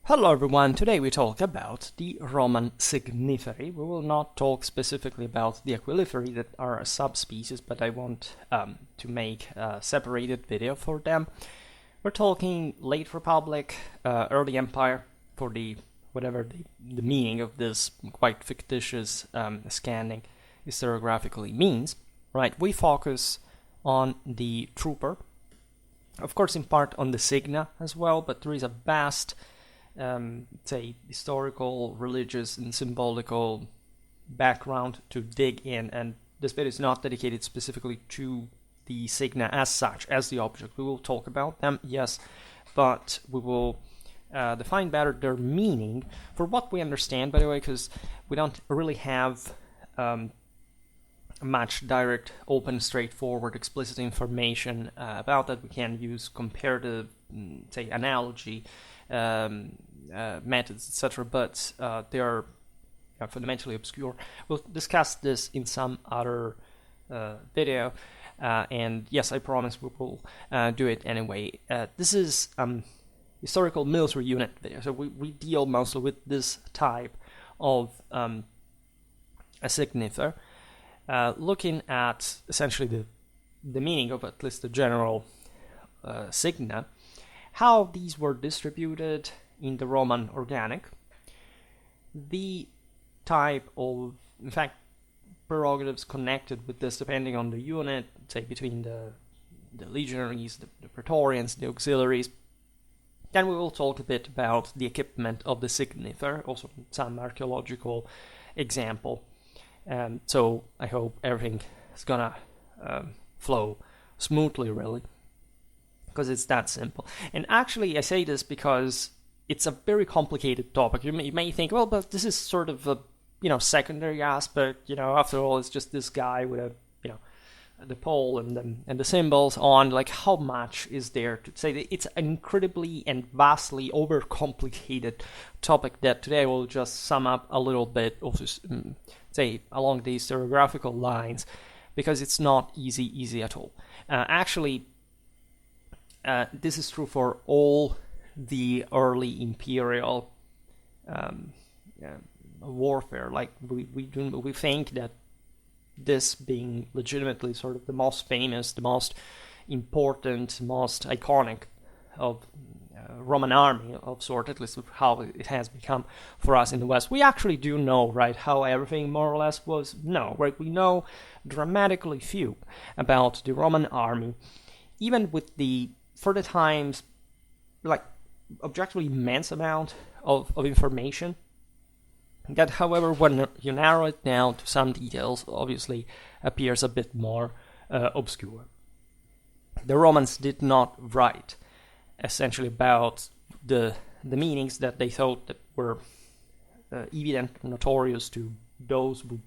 Hello everyone, today we talk about the Roman signifery. We will not talk specifically about the aquilifery that are a subspecies, but I want to make a separated video for them. We're talking late Republic, early Empire, for whatever the meaning of this quite fictitious scanning historiographically means. Right, we focus on the trooper, of course in part on the Signa as well, but there is a vast say historical, religious, and symbolical background to dig in, and this video is not dedicated specifically to the Signa as such, as the object. We will talk about them, yes, but we will define better their meaning for what we understand, by the way, because we don't really have much direct, open, straightforward, explicit information about that. We can use comparative, say, analogy methods, etc., but they are fundamentally obscure. We'll discuss this in some other video, and yes, I promise we will do it anyway. This is historical military unit video, so we deal mostly with this type of a signifer, looking at essentially the meaning of at least the general signa, how these were distributed in the Roman organic, the type of, in fact, prerogatives connected with this depending on the unit, say between the legionaries, the Praetorians, the auxiliaries. Then we will talk a bit about the equipment of the signifer, also some archaeological example. So I hope everything is gonna flow smoothly, really, because it's that simple. And actually, I say this because it's a very complicated topic. You may think, well, but this is sort of a secondary aspect. After all, it's just this guy with a the pole and the symbols on. Like, how much is there to say? That it's an incredibly and vastly overcomplicated topic that today we'll just sum up a little bit, also say along these historiographical lines, because it's not easy at all. Actually, this is true for all the early Imperial warfare. Like, we think that this being legitimately sort of the most famous, the most important, most iconic of Roman army of sort, at least how it has become for us in the West. We actually do know, right, how everything more or less was. No, right, we know dramatically few about the Roman army, even with the, for the times, like, objectively immense amount of information. That, however, when you narrow it down to some details, obviously appears a bit more obscure. The Romans did not write essentially about the meanings that they thought that were evident, notorious to those who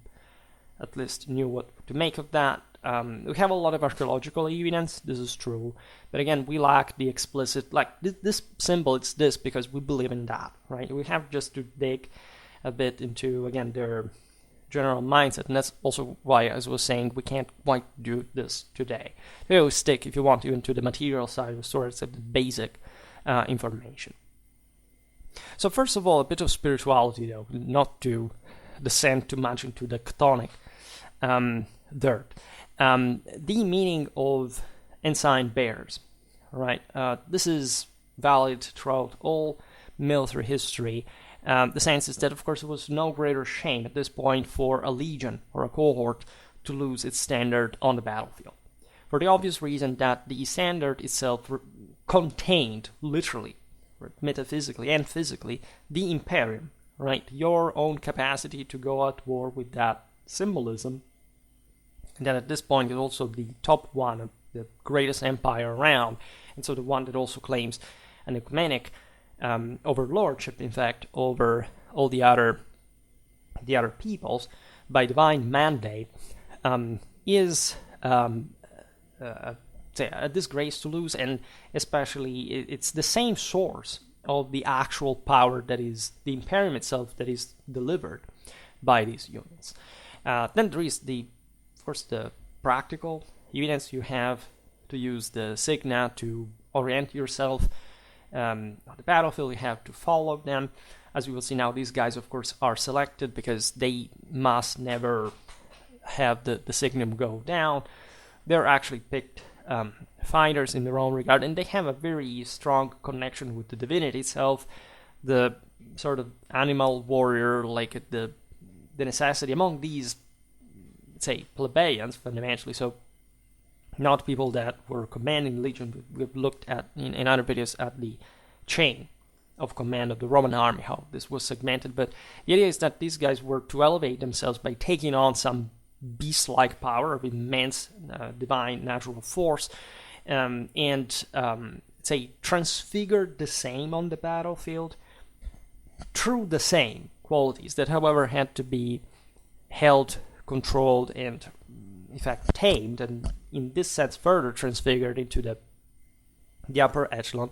at least knew what to make of that. We have a lot of archaeological evidence, this is true, but again, we lack the explicit, like, this symbol, it's this because we believe in that, right? We have just to dig a bit into, again, their general mindset, and that's also why, as I was saying, we can't quite do this today. We always stick, if you want, even to the material side of the story, it's the basic information. So first of all, a bit of spirituality, though, not to descend too much into the chthonic dirt. The meaning of ensign bearers, right? This is valid throughout all military history. The sense is that, of course, it was no greater shame at this point for a legion or a cohort to lose its standard on the battlefield, for the obvious reason that the standard itself contained, literally, metaphysically and physically, the imperium, right? Your own capacity to go at war with that symbolism, and that at this point is also the top one of the greatest empire around, and so the one that also claims an ecumenic overlordship, in fact, over all the other peoples by divine mandate, is say a disgrace to lose, and especially it's the same source of the actual power that is the imperium itself that is delivered by these units. Then there is of course, the practical evidence. You have to use the Signa to orient yourself on the battlefield. You have to follow them. As we will see now, these guys, of course, are selected because they must never have the signum go down. They're actually picked fighters in their own regard, and they have a very strong connection with the divinity itself, the sort of animal warrior, like the necessity among these, say, plebeians, fundamentally. So not people that were commanding the legion. We've looked at in other videos at the chain of command of the Roman army, how this was segmented. But the idea is that these guys were to elevate themselves by taking on some beast-like power of immense divine natural force, and say transfigured the same on the battlefield through the same qualities that, however, had to be held, controlled, and in fact tamed, and in this sense further transfigured into the upper echelon.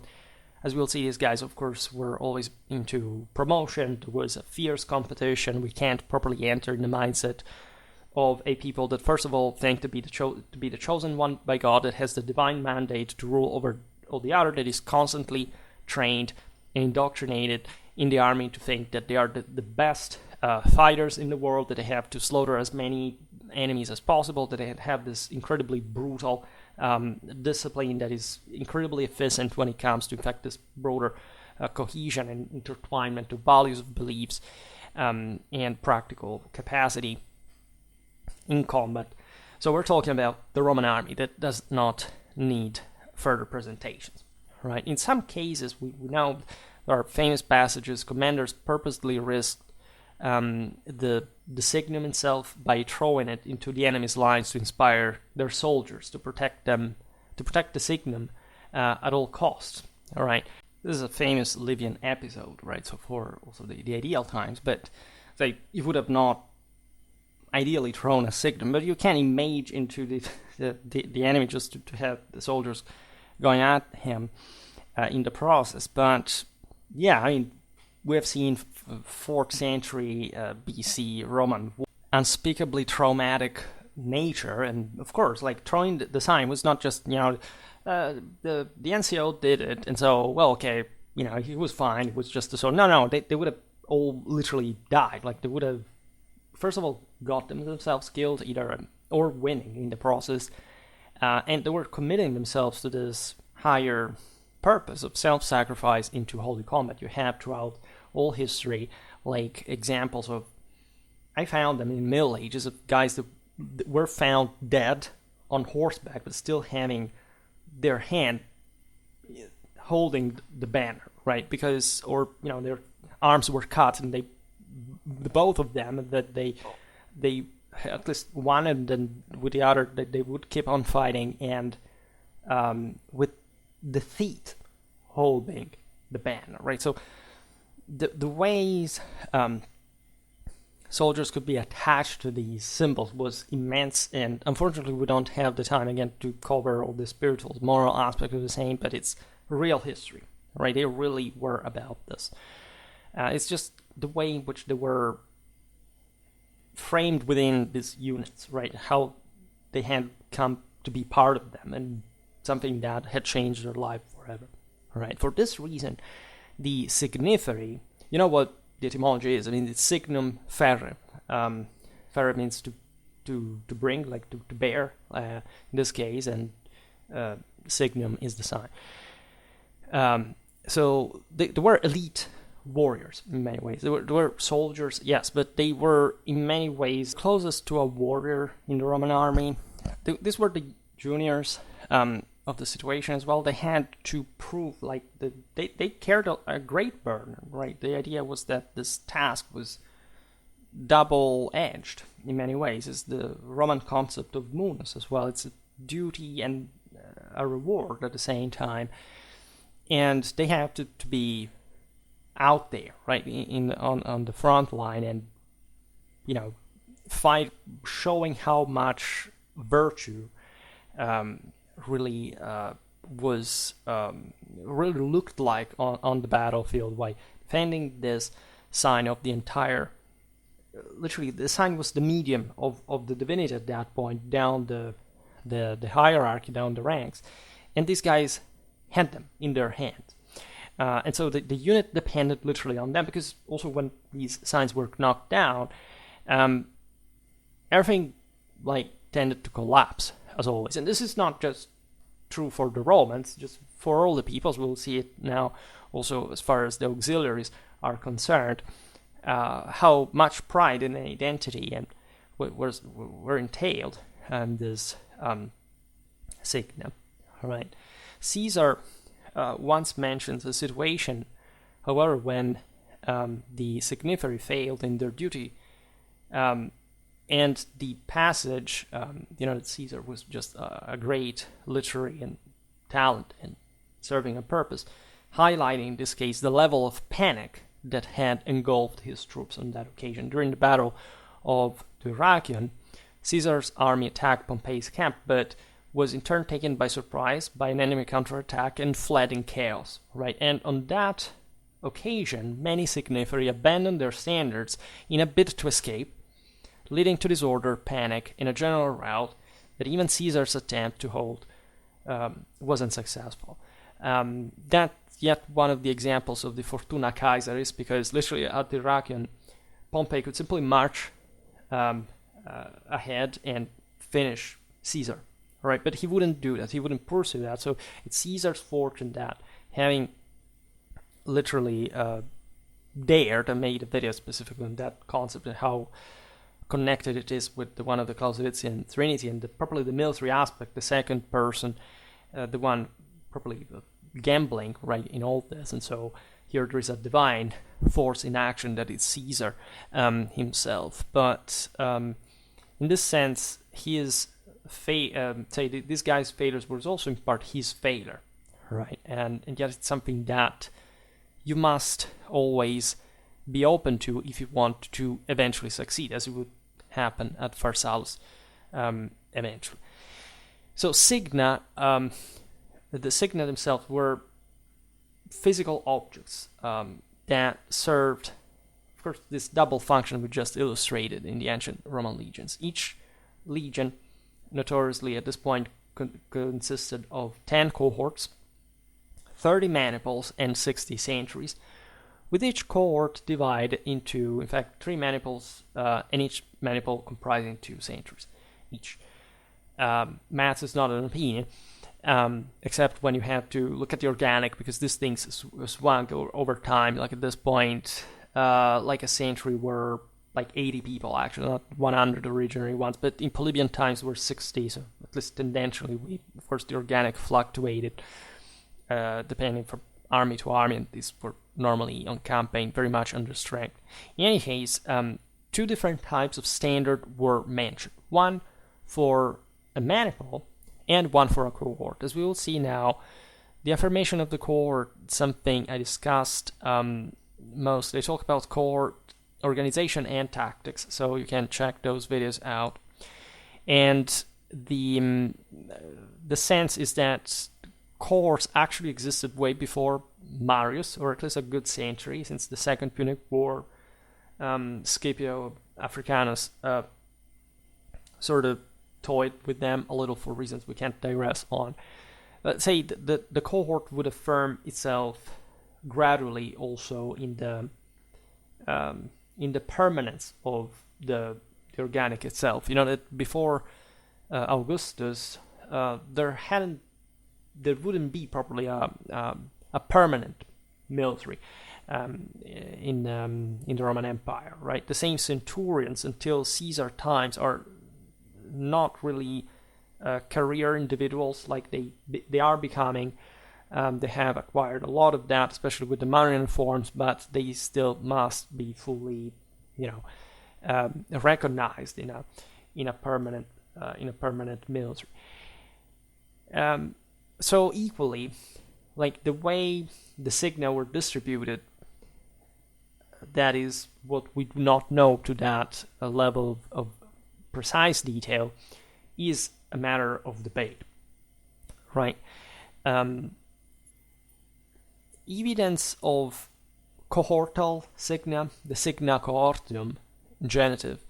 As we'll see, these guys, of course, were always into promotion. There was a fierce competition. We can't properly enter in the mindset of a people that, first of all, think to be the chosen one by God, that has the divine mandate to rule over all the other, that is constantly trained and indoctrinated in the army to think that they are the best fighters in the world, that they have to slaughter as many enemies as possible, that they have this incredibly brutal discipline that is incredibly efficient when it comes to, in fact, this broader cohesion and intertwinement of values, of beliefs, and practical capacity in combat. So we're talking about the Roman army that does not need further presentations, right? In some cases, we know there are famous passages. Commanders purposely risked the signum itself by throwing it into the enemy's lines to inspire their soldiers to protect them, to protect the signum at all costs. All right, this is a famous Livian episode, right? So for also the ideal times, but you would have not ideally thrown a signum, but you can imagine into the enemy just to have the soldiers going at him in the process. But yeah, I mean, we have seen 4th century BC Roman unspeakably traumatic nature, and of course, like throwing the sign was not just, the NCO did it, and so, well, okay, he was fine. It was just so no, they would have all literally died. Like, they would have, first of all, got themselves killed either or winning in the process, and they were committing themselves to this higher purpose of self-sacrifice into holy combat. You have throughout all history, like, examples of, I found them in Middle Ages, of guys that were found dead on horseback, but still having their hand holding the banner, right? Because, or, their arms were cut, and both of them, that they at least one, and then with the other, that they would keep on fighting, and with the feet holding the banner, right? So the ways soldiers could be attached to these symbols was immense, and unfortunately we don't have the time again to cover all the spiritual, moral aspect of the same, but it's real history, right? They really were about this. It's just the way in which they were framed within these units, right? How they had come to be part of them, and something that had changed their life forever, right? For this reason, the signifery, you know what the etymology is? I mean, it's signum ferre. Ferre means to bring, like to bear, in this case, and signum is the sign. So they were elite warriors in many ways. They were soldiers, yes, but they were in many ways closest to a warrior in the Roman army. These were the juniors of the situation as well. They had to prove, like, they carried a great burden, right? The idea was that this task was double-edged in many ways. It's the Roman concept of munus as well. It's a duty and a reward at the same time, and they have to be out there, right, on the front line, and fight, showing how much virtue really was really looked like on the battlefield by defending this sign of the entire. Literally, the sign was the medium of the divinity at that point, down the hierarchy, down the ranks, and these guys had them in their hands. And so the unit depended literally on them, because also when these signs were knocked down, everything tended to collapse, as always. And this is not just true for the Romans, just for all the peoples. We'll see it now also as far as the auxiliaries are concerned, how much pride and identity and were entailed in this signa. All right. Caesar once mentions a situation, however, when the signifer failed in their duty, and the passage, that Caesar was just a great literary and talent and serving a purpose, highlighting in this case the level of panic that had engulfed his troops on that occasion. During the Battle of Dyrrhachium, Caesar's army attacked Pompey's camp, but was in turn taken by surprise by an enemy counterattack and fled in chaos. Right, and on that occasion, many signiferi abandoned their standards in a bid to escape, leading to disorder, panic, and a general rout that even Caesar's attempt to hold wasn't successful. That's yet one of the examples of the Fortuna Caesaris, because literally at Dyrrhachium, Pompey could simply march ahead and finish Caesar, right? But he wouldn't do that. He wouldn't pursue that. So it's Caesar's fortune that, having literally dared, and made a video specifically on that concept and how connected it is with the one of the Clausewitzian Trinity and properly the military aspect, the second person, the one properly gambling, right, in all this. And so here there is a divine force in action that is Caesar himself. But in this sense, his this guy's failures was also in part his failure, right? And yet it's something that you must always be open to if you want to eventually succeed, as it would happen at Pharsalus eventually. So Signa, the Signa themselves were physical objects that served, of course, this double function we just illustrated in the ancient Roman legions. Each legion, notoriously at this point, consisted of 10 cohorts, 30 maniples, and 60 sentries, with each cohort divided into, in fact, 3 maniples, and each maniple comprising 2 sentries each. Maths is not an opinion, except when you have to look at the organic, because these things swung over time. Like at this point, like a century were like 80 people, actually, not 100 originally ones, but in Polybian times were 60, so at least tendentially, of course, the organic fluctuated depending from army to army, and these were normally on campaign very much under strength. In any case, 2 different types of standard were mentioned. One for a maniple and one for a cohort. As we will see now, the affirmation of the cohort, something I discussed most. I talk about cohort organization and tactics, so you can check those videos out. And the sense is that cohorts actually existed way before Marius, or at least a good century, since the Second Punic War. Scipio Africanus sort of toyed with them a little for reasons we can't digress on. Let's say the cohort would affirm itself gradually also in the permanence of the organic itself. You know that before Augustus, there wouldn't be properly a permanent military in the Roman Empire, right? The same centurions until Caesar times are not really career individuals like they are becoming. They have acquired a lot of that, especially with the Marian reforms, but they still must be fully, recognized in a permanent military. So equally, like the way the Signa were distributed, that is what we do not know to that level of precise detail, is a matter of debate, right? Evidence of cohortal signa, the signa cohortium, genitive,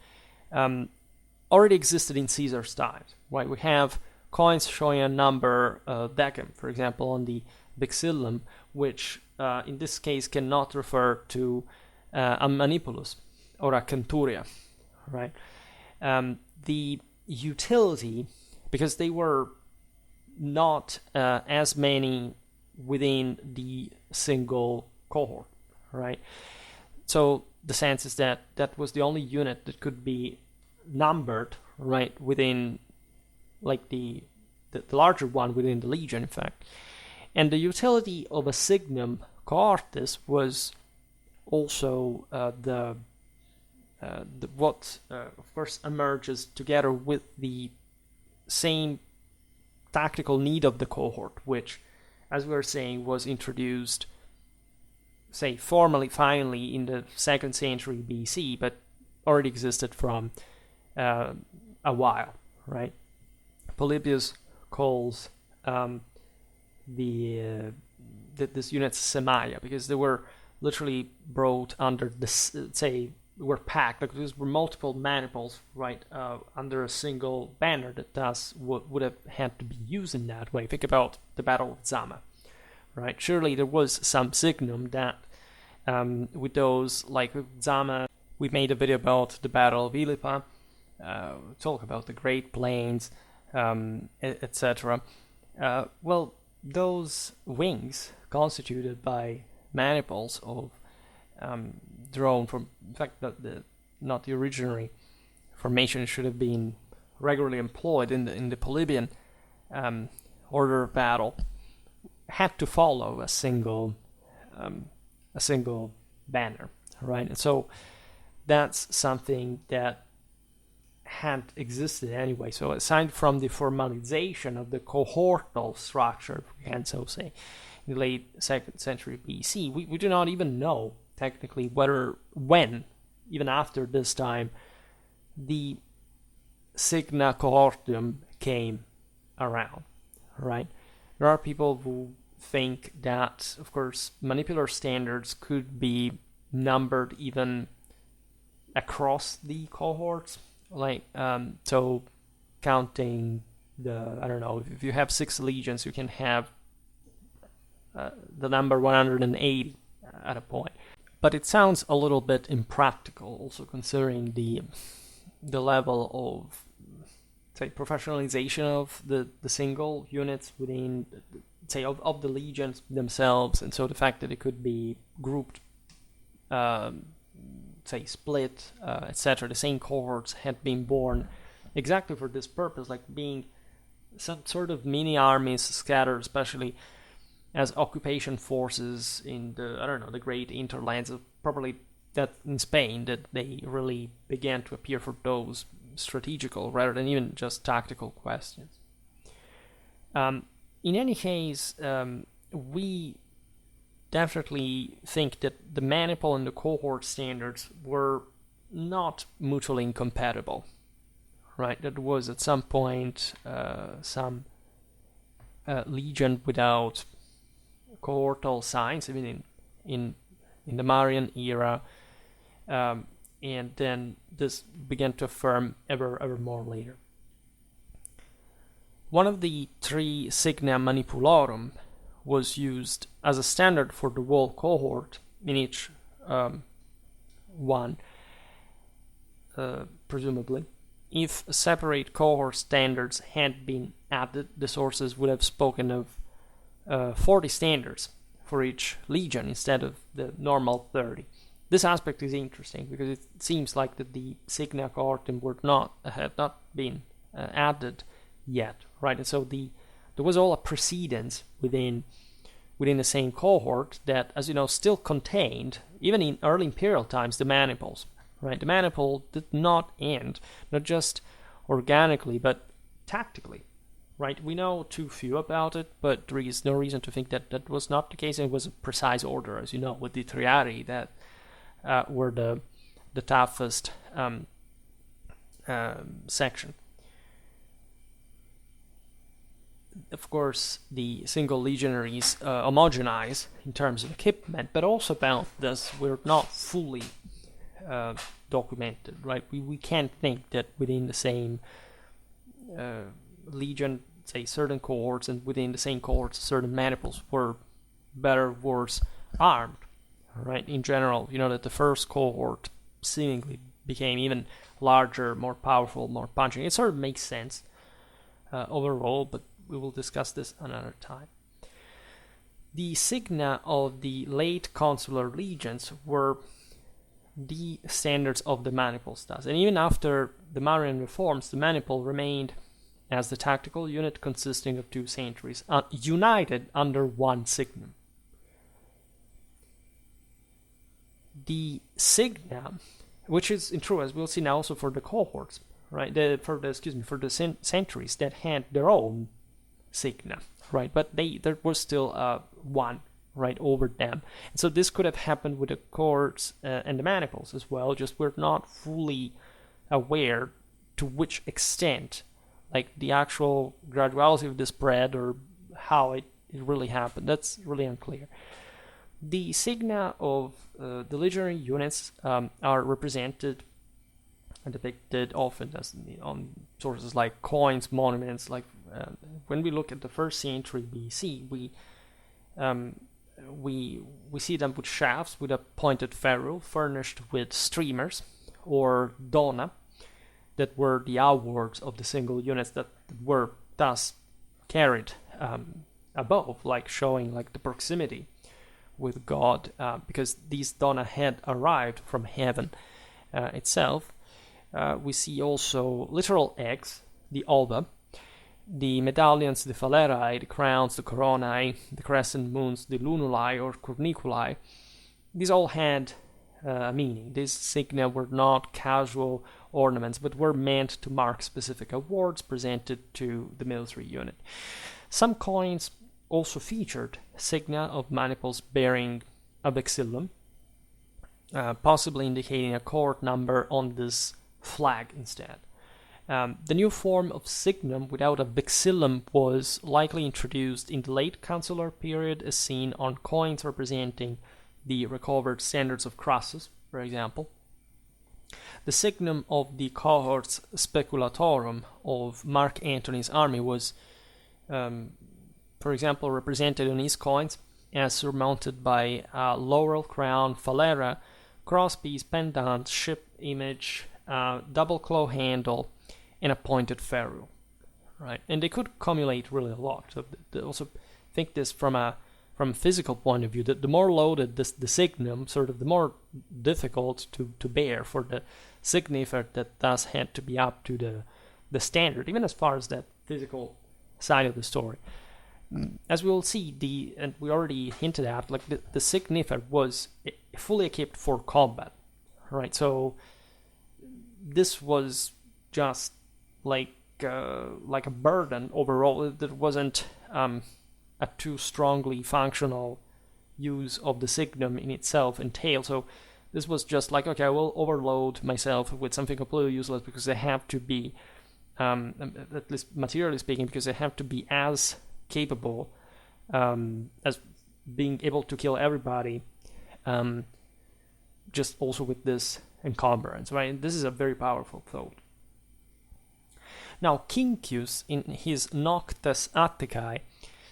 already existed in Caesar's times, right? We have coins showing a number decim, for example, on the vexillum, which in this case cannot refer to a manipulus or a centuria, right? The utility, because they were not as many within the single cohort, right? So the sense is that that was the only unit that could be numbered, right, within like the larger one within the legion, in fact. And the utility of a signum cohortis was also what of course emerges together with the same tactical need of the cohort, which, as we were saying, was introduced, say, formally, finally, in the 2nd century BC, but already existed from a while, right? Polybius calls this unit semia, because they were literally brought under the, were packed, like these were multiple maniples, right, under a single banner that thus would have had to be used in that way. Think about the Battle of Zama, right? Surely there was some signum that with those, like Zama, we made a video about the Battle of Ilipa, talk about the Great Plains, etc. Well, those wings constituted by maniples of drawn from, in fact, not the originary formation should have been regularly employed in the Polybian order of battle, had to follow a single banner, right? And so that's something that had existed anyway. So aside from the formalization of the cohortal structure, if we can so say, in the late 2nd century BC, we do not even know technically when, even after this time, the signa cohortium came around, right? There are people who think that, of course, manipular standards could be numbered even across the cohorts, like, so counting I don't know, if you have 6 legions, you can have the number 180 at a point. But it sounds a little bit impractical, also considering the level of, say, professionalization of the single units within, say, of the legions themselves, and so the fact that it could be grouped, say, split, etc. The same cohorts had been born exactly for this purpose, like being some sort of mini armies scattered, especially as occupation forces in the great interlands, probably that in Spain, that they really began to appear for those strategical rather than even just tactical questions. In any case, we definitely think that the maniple and the cohort standards were not mutually incompatible, right? That was at some point some legion without cohortal signs, even in the Marian era, and then this began to affirm ever more later. One of the 3 signa manipulorum was used as a standard for the whole cohort in each one, presumably. If separate cohort standards had been added, the sources would have spoken of 40 standards for each legion instead of the normal 30. This aspect is interesting because it seems like that the signa cohortium had not been added yet, right? And so there was all a precedence within the same cohort that, as you know, still contained, even in early imperial times, the maniples, right? The maniple did not end, not just organically, but tactically, right? We know too few about it, but there is no reason to think that that was not the case, and it was a precise order, as you know, with the triarii that were the toughest section. Of course, the single legionaries homogenize in terms of equipment, but also about this, we're not fully documented, right? We can't think that within the same legion, say, certain cohorts, and within the same cohorts, certain maniples were better or worse armed, right? In general, that the first cohort seemingly became even larger, more powerful, more punching. It sort of makes sense overall, but we will discuss this another time. The Signa of the late consular legions were the standards of the maniples, thus. And even after the Marian reforms, the maniple remained as the tactical unit consisting of two centuries, united under one signum. The Signa, which is true, as we'll see now, also for the cohorts, right? For the centuries that had their own Signa, right? But there was still one, right, over them. And so this could have happened with the cohorts and the maniples as well. Just we're not fully aware to which extent, like the actual graduality of the spread or how it really happened. That's really unclear. The Signa of the legionary units are represented and depicted often as on sources like coins, monuments. Like when we look at the first century BC, we see them with shafts with a pointed ferrule furnished with streamers or dona that were the awards of the single units that were thus carried above, like showing like the proximity with God, because these dona had arrived from heaven itself. We see also literal eggs, the alba, the medallions, the phalerae, the crowns, the coronae, the crescent moons, the lunulae or corniculae. These all had a meaning. These signa were not casual ornaments, but were meant to mark specific awards presented to the military unit. Some coins also featured signa of maniples bearing a vexillum, possibly indicating a cohort number on this flag instead. The new form of signum without a vexillum was likely introduced in the late consular period, as seen on coins representing the recovered standards of crosses, for example. The signum of the cohorts speculatorum of Mark Antony's army was, for example, represented on his coins as surmounted by a laurel crown, phalera, crosspiece, pendant, ship image, double claw handle, and a pointed ferrule, right? And they could cumulate really a lot. So they also think this from a physical point of view, that the more loaded the signum, sort of the more difficult to bear for the signifer that thus had to be up to the standard, even as far as that physical side of the story. As we will see, and we already hinted at, like the signifer was fully equipped for combat, right? So this was just like a burden overall. There wasn't a too strongly functional use of the signum in itself entailed. So this was just like, okay, I will overload myself with something completely useless because I have to be, at least materially speaking, because I have to be as capable as being able to kill everybody, just also with this encumbrance, right? And this is a very powerful thought. Now, Quincius, in his Noctes Atticae,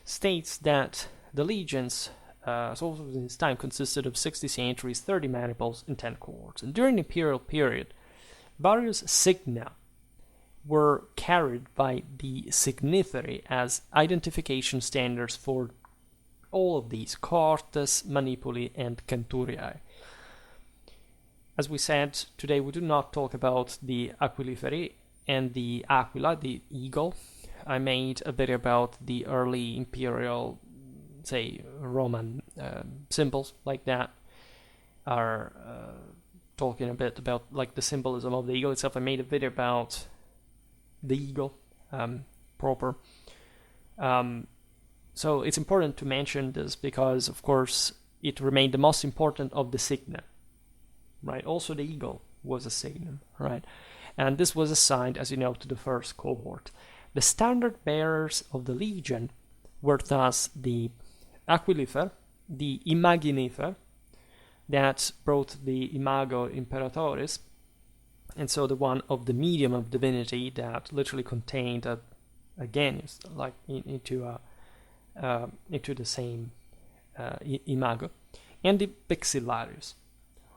states that the legions, so in his time, consisted of 60 centuries, 30 maniples, and 10 cohorts. And during the Imperial period, various signa were carried by the signiferi as identification standards for all of these cohortes, manipuli, and centuriae. As we said, today we do not talk about the aquiliferi and the aquila, the eagle. I made a video about the early imperial, say, Roman symbols like that, are talking a bit about like the symbolism of the eagle itself. I made a video about the eagle proper. So it's important to mention this because, of course, it remained the most important of the signa, right? Also, the eagle was a signum, right? And this was assigned, as you know, to the first cohort. The standard bearers of the legion were thus the aquilifer, the imaginifer, that brought the imago imperatoris, and so the one of the medium of divinity that literally contained a genius, like into the same imago, and the vexillarius,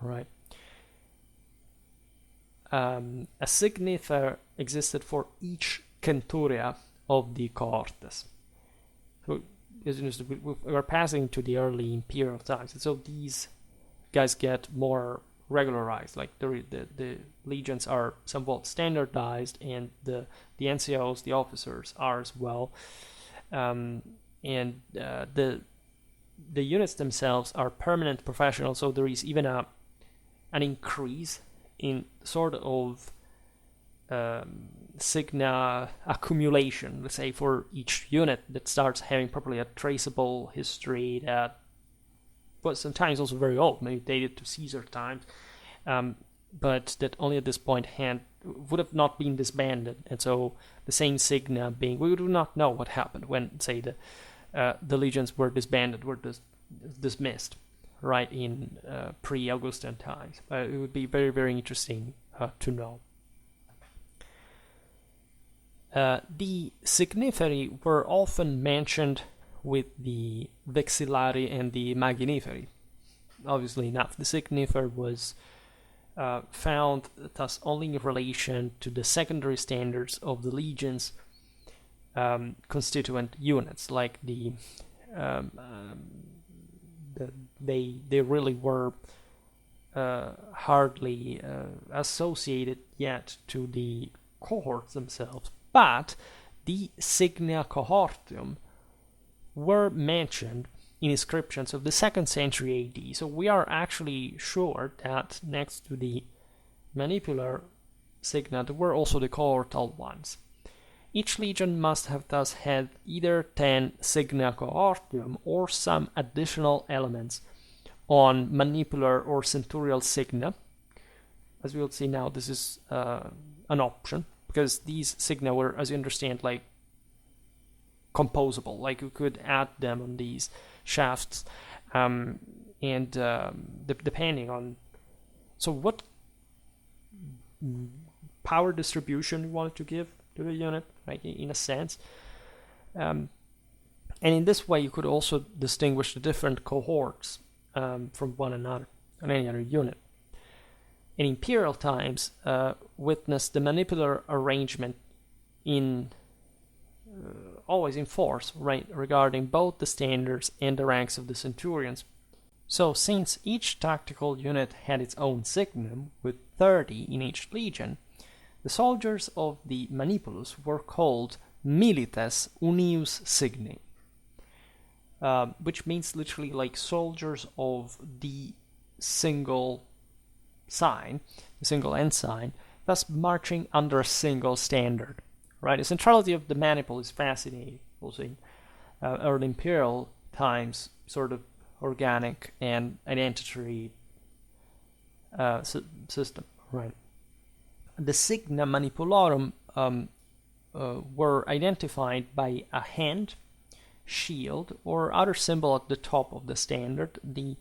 right? A signifer existed for each centuria of the cohortes. So we're passing to the early imperial times, and so these guys get more regularized. Like the legions are somewhat standardized, and the NCOs, the officers, are as well. And the units themselves are permanent professional, so there is even an increase in sort of Signa accumulation, let's say, for each unit that starts having properly a traceable history that was sometimes also very old, maybe dated to Caesar times, but that only at this point would have not been disbanded. And so the same Signa being, we do not know what happened when, say, the legions were disbanded, were dismissed, right, in pre-Augustan times. It would be very, very interesting to know. The signiferi were often mentioned with the vexillari and the magniferi. Obviously enough, the signifer was found thus only in relation to the secondary standards of the legions constituent units, like they really were hardly associated yet to the cohorts themselves, but the signa cohortium were mentioned in inscriptions of the 2nd century AD. So we are actually sure that next to the manipular signa there were also the cohortal ones. Each legion must have thus had either 10 signa cohortium or some additional elements on manipular or centurial signa. As we will see now, this is an option, because these signa were, as you understand, like composable, like you could add them on these shafts, and depending on what power distribution you wanted to give to the unit, right, in a sense, and in this way you could also distinguish the different cohorts from one another on any other unit. In imperial times, witnessed the manipular arrangement always in force, right, regarding both the standards and the ranks of the centurions. So, since each tactical unit had its own signum, with 30 in each legion, the soldiers of the manipulus were called milites unius signi, which means literally like soldiers of the single sign, the single ensign, thus marching under a single standard. Right, the centrality of the manipul is fascinating. Also in early imperial times, sort of organic and identitary system. Right, the signa manipularum were identified by a hand, shield, or other symbol at the top of the standard. The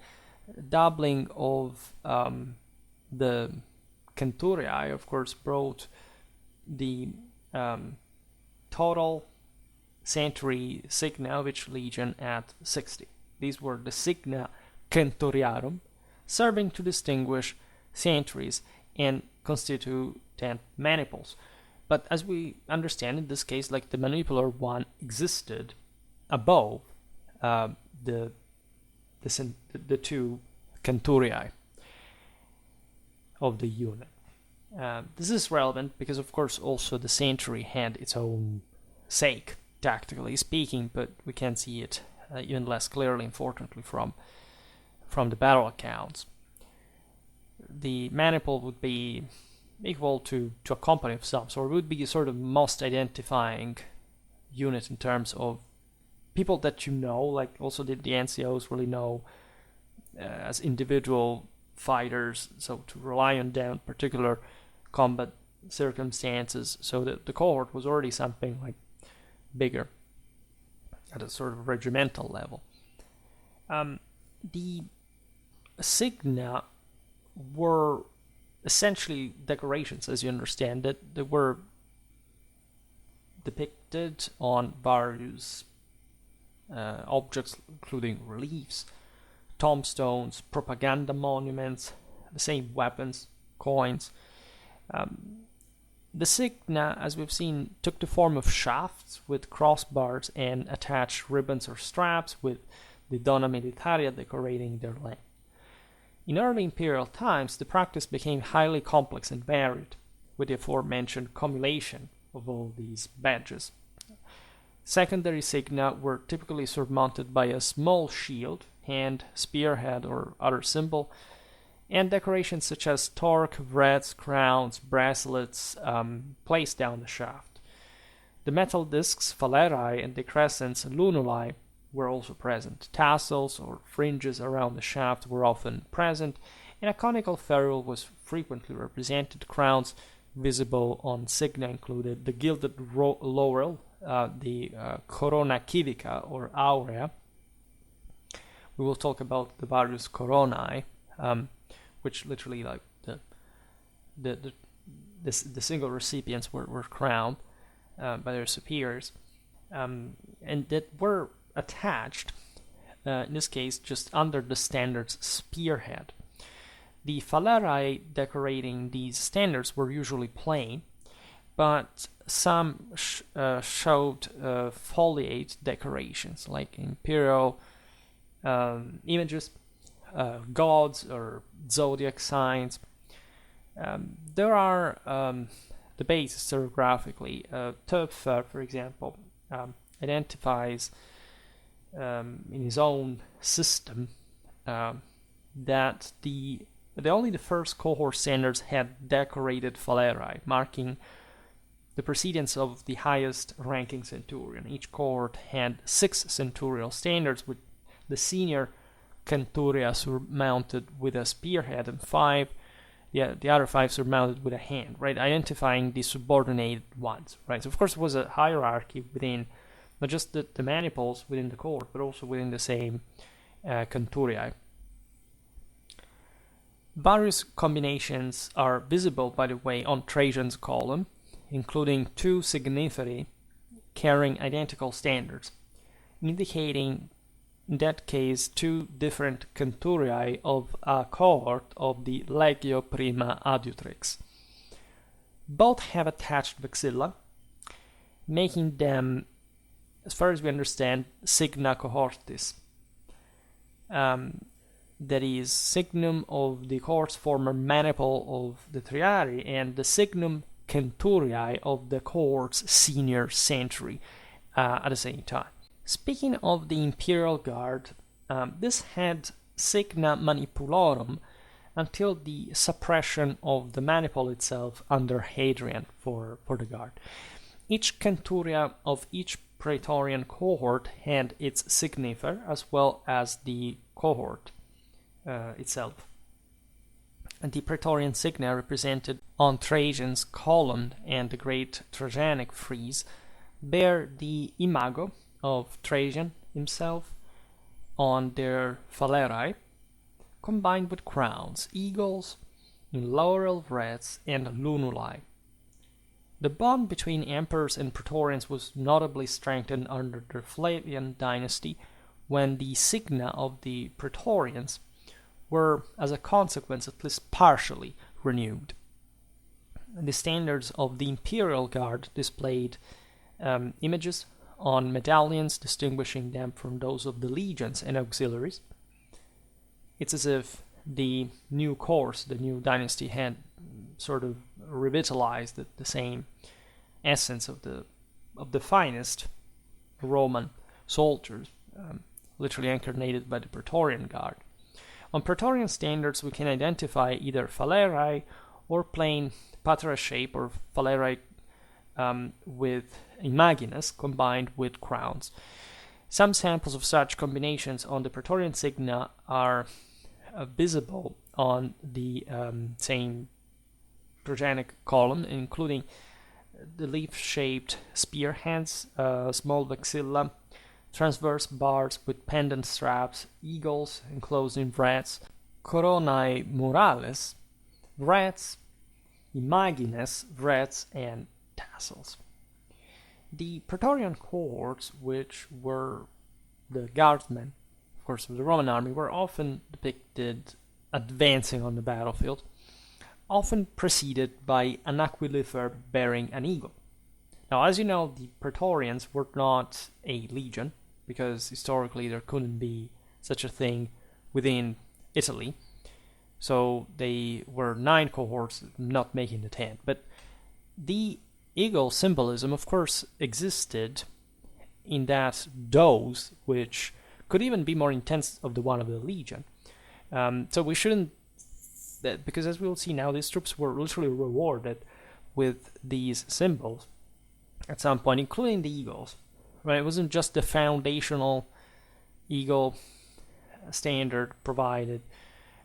doubling of the centuriae, of course, brought the total century signa of each legion at 60. These were the signa centuriarum, serving to distinguish centuries and constituent maniples. But as we understand, in this case, like the manipular one existed above the two centuriae of the unit. This is relevant because, of course, also the century had its own sake, tactically speaking, but we can see it even less clearly, unfortunately, from the battle accounts. The manipul would be equal to a company of some sort. It would be sort of most identifying unit in terms of people that you know, like also the NCOs really know as individual fighters, so to rely on them in particular combat circumstances. So the cohort was already something like bigger at a sort of regimental level. The signa were essentially decorations, as you understand it. They were depicted on various objects including reliefs, tombstones, propaganda monuments, the same weapons, coins. The signa, as we've seen, took the form of shafts with crossbars and attached ribbons or straps with the dona militaria decorating their length. In early imperial times, the practice became highly complex and varied, with the aforementioned cumulation of all these badges. Secondary signa were typically surmounted by a small shield, hand, spearhead, or other symbol, and decorations such as torque, wreaths, crowns, bracelets placed down the shaft. The metal discs, falerae, and the crescents, lunulae, were also present. Tassels or fringes around the shaft were often present, and a conical ferrule was frequently represented. Crowns visible on signa included the gilded laurel, the corona civica or aurea. We will talk about the various coronae, which literally, like, the single recipients were crowned by their superiors, and that were attached, in this case, just under the standard's spearhead. The falerae decorating these standards were usually plain, but some showed foliate decorations, like Imperial images, gods or zodiac signs. There are debates historiographically. Töpfer, for example, identifies in his own system that only the first cohort standards had decorated falerae, marking the precedence of the highest ranking centurion. Each cohort had 6 centurial standards, with the senior centuria surmounted with a spearhead, and the other 5 surmounted with a hand, right? Identifying the subordinated ones, right? So of course, it was a hierarchy within not just the maniples within the court, but also within the same centuriae. Various combinations are visible, by the way, on Trajan's column, including 2 signiferi carrying identical standards, indicating in that case 2 different centuriae of a cohort of the Legio Prima Adiutrix. Both have attached vexilla, making them, as far as we understand, signa cohortis. That is, signum of the cohort's former maniple of the triarii, and the signum centuriae of the cohort's senior century at the same time. Speaking of the Imperial Guard, this had signa manipulorum until the suppression of the maniple itself under Hadrian for the Guard. Each centuria of each Praetorian cohort had its signifer, as well as the cohort itself. And the Praetorian signa, represented on Trajan's column and the great Trajanic frieze, bear the imago of Trajan himself on their falerae, combined with crowns, eagles, laurel wreaths, and lunulae. The bond between emperors and Praetorians was notably strengthened under the Flavian dynasty, when the signa of the Praetorians were, as a consequence, at least partially renewed. The standards of the Imperial Guard displayed images on medallions, distinguishing them from those of the legions and auxiliaries. It's as if the new course, the new dynasty, had sort of revitalized the same essence of the finest Roman soldiers, literally incarnated by the Praetorian Guard. On Praetorian standards, we can identify either falerae or plain patera shape, or falerae with imagines combined with crowns. Some samples of such combinations on the Praetorian signa are visible on the same Trajanic column, including the leaf-shaped spearheads, small vexilla, transverse bars with pendant straps, eagles enclosed in wreaths, coronae murales, wreaths, imagines, wreaths, and tassels. The Praetorian cohorts, which were the guardsmen, of course, of the Roman army, were often depicted advancing on the battlefield, often preceded by an aquilifer bearing an eagle. Now, as you know, the Praetorians were not a legion, because historically there couldn't be such a thing within Italy. So they were 9 cohorts, not making the 10. But the eagle symbolism, of course, existed in that those, which could even be more intense of the one of the legion. So we shouldn't, because as we will see now, these troops were literally rewarded with these symbols at some point, including the eagles. Right? It wasn't just the foundational eagle standard provided,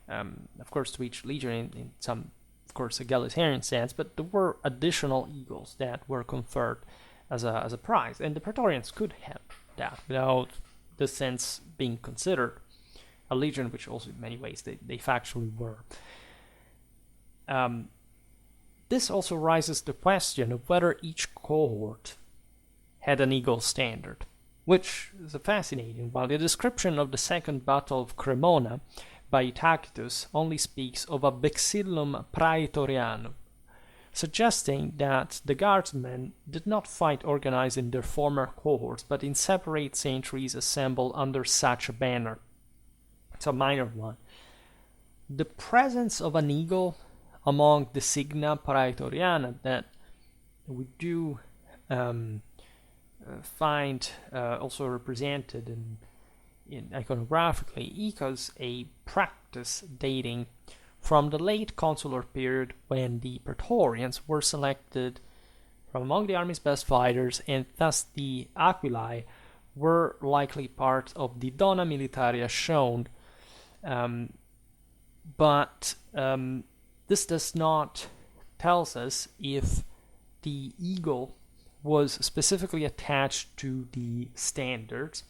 of course, to each legion in some, of course, egalitarian sense, but there were additional eagles that were conferred as a prize, and the Praetorians could have that without the sense being considered a legion, which also in many ways they factually were. This also raises the question of whether each cohort had an eagle standard, which is a fascinating one. The description of the Second Battle of Cremona by Tacitus only speaks of a vexillum praetorianum, suggesting that the guardsmen did not fight organized in their former cohorts, but in separate centuries assembled under such a banner. It's a minor one. The presence of an eagle among the Signa Praetoriana that we do find also represented in iconographically echoes a practice dating from the late consular period, when the Praetorians were selected from among the army's best fighters, and thus the aquilae were likely part of the dona militaria shown. But this does not tell us if the eagle was specifically attached to the standards.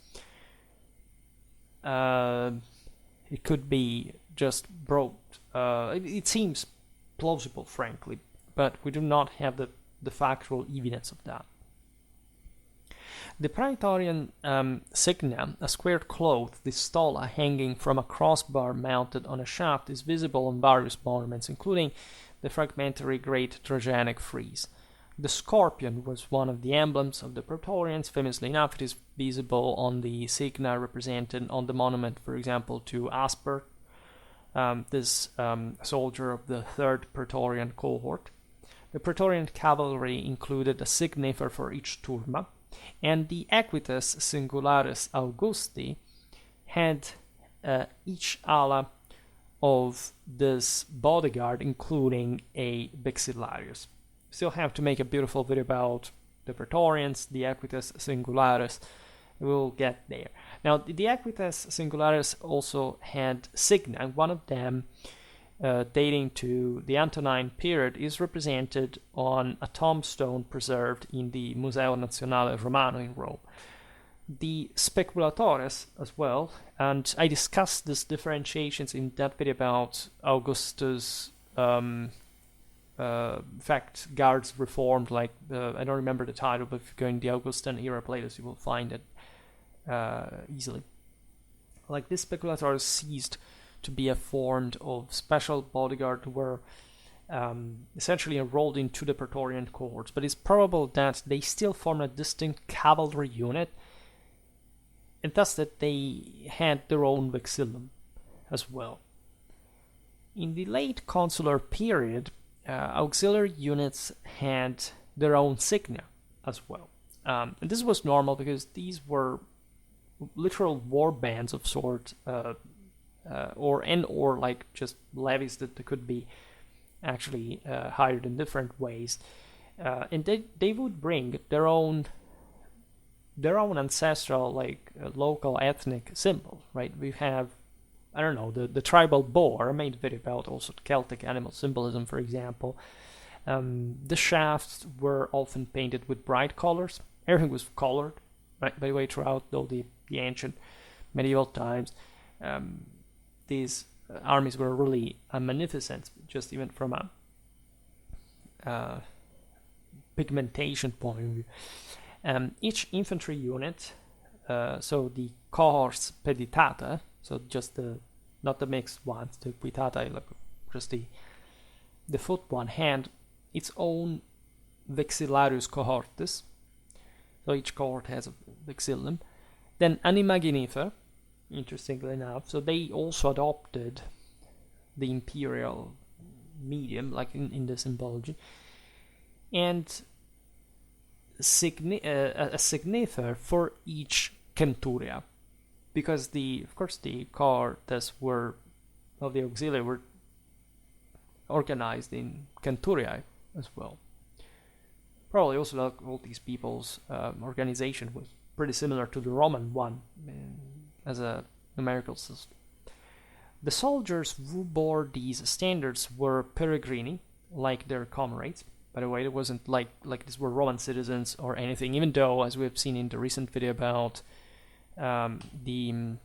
It could be just brought. It seems plausible, frankly, but we do not have the factual evidence of that. The Praetorian Signa, a square cloth, the stola hanging from a crossbar mounted on a shaft, is visible on various monuments, including the fragmentary Great Trajanic frieze. The scorpion was one of the emblems of the Praetorians. Famously enough, it is visible on the Signa represented on the monument, for example, to Asper, this soldier of the 3rd Praetorian cohort. The Praetorian cavalry included a signifer for each turma, and the equites singularis Augusti had each ala of this bodyguard, including a vexillarius. Still have to make a beautiful video about the Praetorians, the equites singularis. We'll get there. Now, the equites singularis also had signa, and one of them, dating to the Antonine period, is represented on a tombstone preserved in the Museo Nazionale Romano in Rome. The speculatores as well, and I discussed these differentiations in that video about Augustus' fact guards reformed, like I don't remember the title, but if you go in the Augustan era playlist, you will find it easily. Like, this speculators ceased to be a form of special bodyguard who were essentially enrolled into the Praetorian cohorts, but it's probable that they still form a distinct cavalry unit, and thus that they had their own vexillum as well. In the late consular period, auxiliary units had their own signa as well. And this was normal because these were literal war bands of sorts, or like just levies that could be actually hired in different ways. And they would bring their own ancestral, like local ethnic symbols, right? We have, I don't know, the tribal boar. I made a video about also Celtic animal symbolism, for example. The shafts were often painted with bright colors. Everything was colored, right? By the way, throughout all the ancient medieval times, these armies were really magnificent, just even from a pigmentation point of view. Each infantry unit so the cohorts peditata, so just not the mixed ones, the equitata, like just the foot one, had its own vexillarius cohortes, so each cohort has a vexillum. Then animaginifer, interestingly enough, so they also adopted the imperial medium, like in the symbology, and a signifer for each centuria, because of course the cohortes of the auxiliary were organized in centuriae as well. Probably also like all these people's organization was pretty similar to the Roman one as a numerical system. The soldiers who bore these standards were peregrini, like their comrades. By the way, it wasn't like these were Roman citizens or anything, even though, as we have seen in the recent video about the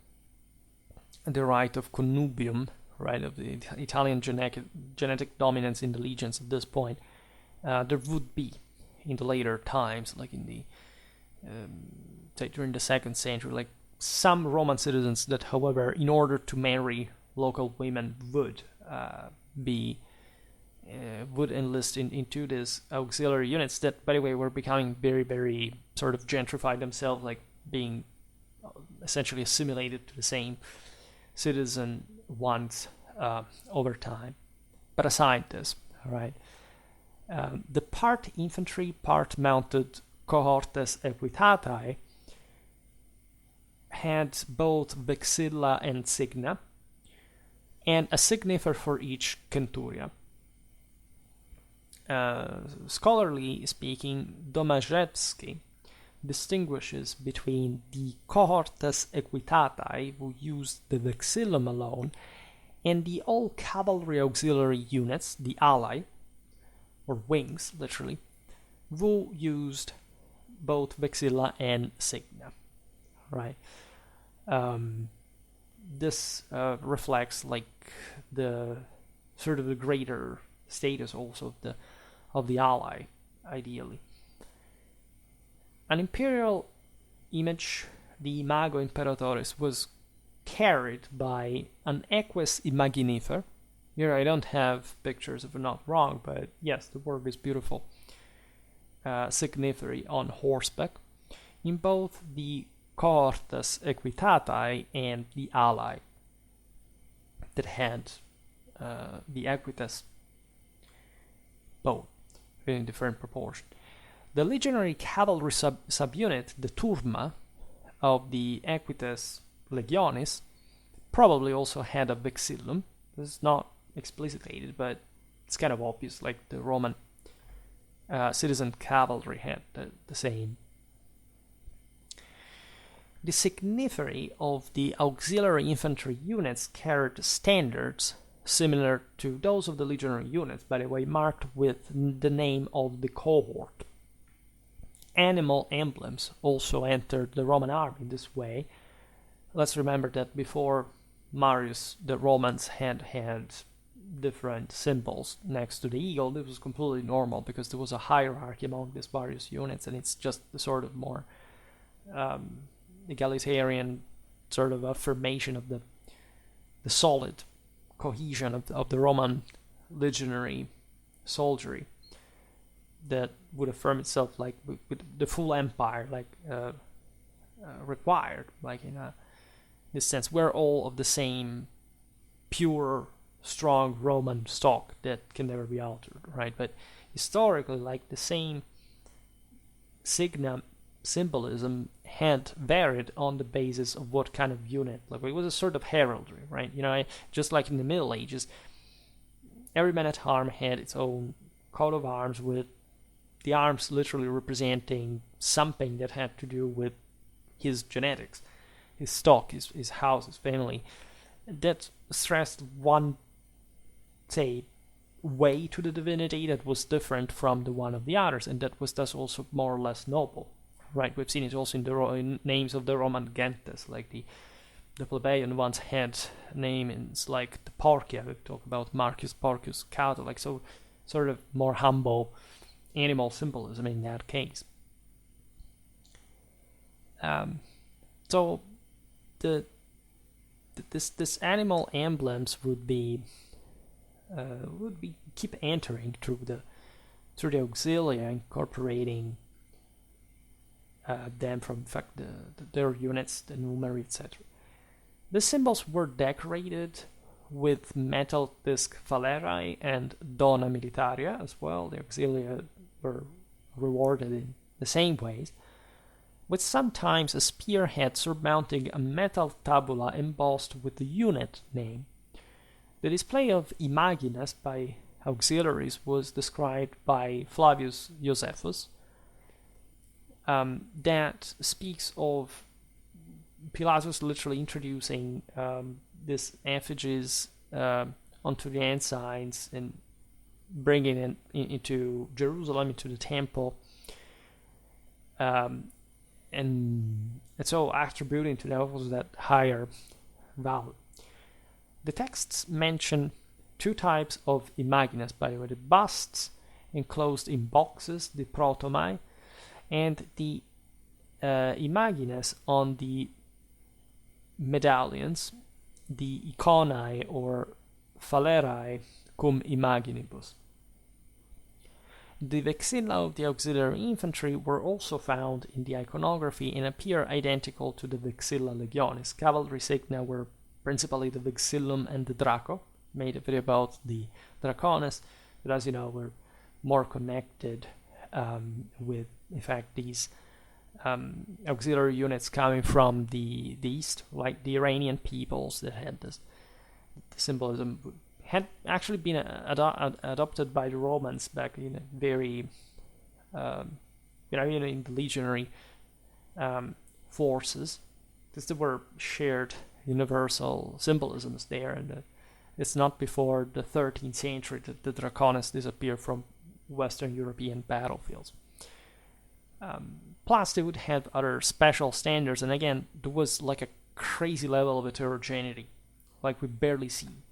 right of connubium, right, of the Italian genetic dominance in the legions at this point, there would be in the later times, like in the say during the 2nd century, like some Roman citizens that, however, in order to marry local women would enlist into these auxiliary units that, by the way, were becoming very, very sort of gentrified themselves, like being essentially assimilated to the same citizen ones over time. But aside this, all right, the part infantry, part mounted cohortes equitatae had both vexilla and signa, and a signifer for each centuria. Scholarly speaking, Domaszewski distinguishes between the cohortes equitatae, who used the vexillum alone, and the all cavalry auxiliary units, the ally, or wings, literally, who used both vexilla and signa, right? This reflects like the sort of the greater status also of the ally, ideally. An imperial image, the Imago Imperatoris, was carried by an eques imaginifer. Here I don't have pictures if I'm not wrong, but yes, the work is beautiful. Signiferi on horseback, in both the cohortes equitatae and the ally that had the equites both in different proportion. The legionary cavalry subunit, the turma of the equites legionis, probably also had a vexillum. This is not explicitated, but it's kind of obvious, like the Roman citizen cavalry had the same. The signiferi of the auxiliary infantry units carried standards similar to those of the legionary units, by the way, marked with the name of the cohort. Animal emblems also entered the Roman army in this way. Let's remember that before Marius, the Romans had different symbols next to the eagle. This was completely normal because there was a hierarchy among these various units, and it's just the sort of more egalitarian sort of affirmation of the solid cohesion of the Roman legionary soldiery that would affirm itself like with the full empire, like required, like in this sense. We're all of the same pure, strong Roman stock that can never be altered, right? But historically, like the same Signa symbolism had varied on the basis of what kind of unit. Like it was a sort of heraldry, right? You know, just like in the Middle Ages, every man at arms had its own coat of arms with the arms literally representing something that had to do with his genetics, his stock, his house, his family. That stressed one, say, way to the divinity that was different from the one of the others, and that was thus also more or less noble, right? We've seen it also in the names of the Roman gentes, like the plebeian ones had names like the Porcia. We talk about Marcus Porcius Cato, like so sort of more humble animal symbolism in that case. So this animal emblems would be keep entering through the auxilia, incorporating them from, in fact, their units, the numeri, etc. The symbols were decorated with metal disc falerae and dona militaria as well. The auxilia were rewarded in the same ways, with sometimes a spearhead surmounting a metal tabula embossed with the unit name. The display of imagines by auxiliaries was described by Flavius Josephus, that speaks of Pilatus literally introducing these effigies onto the ensigns and bringing it into Jerusalem, into the temple, and so attributing to them also that higher value. The texts mention two types of imagines, by the way: the busts enclosed in boxes, the protomai, and the imagines on the medallions, the iconae or falerae cum imaginibus. The vexilla of the auxiliary infantry were also found in the iconography and appear identical to the vexilla legionis. Cavalry signa were principally the vexillum and the draco. Made a video about the dracones, but as you know, were more connected with, in fact, these auxiliary units coming from the east, like the Iranian peoples that had this. The symbolism had actually been adopted by the Romans back in a very, in the legionary forces, because there were shared universal symbolisms there, and it's not before the 13th century that the dracones disappear from Western European battlefields. Plus, they would have other special standards, and again, there was like a crazy level of heterogeneity, like we barely see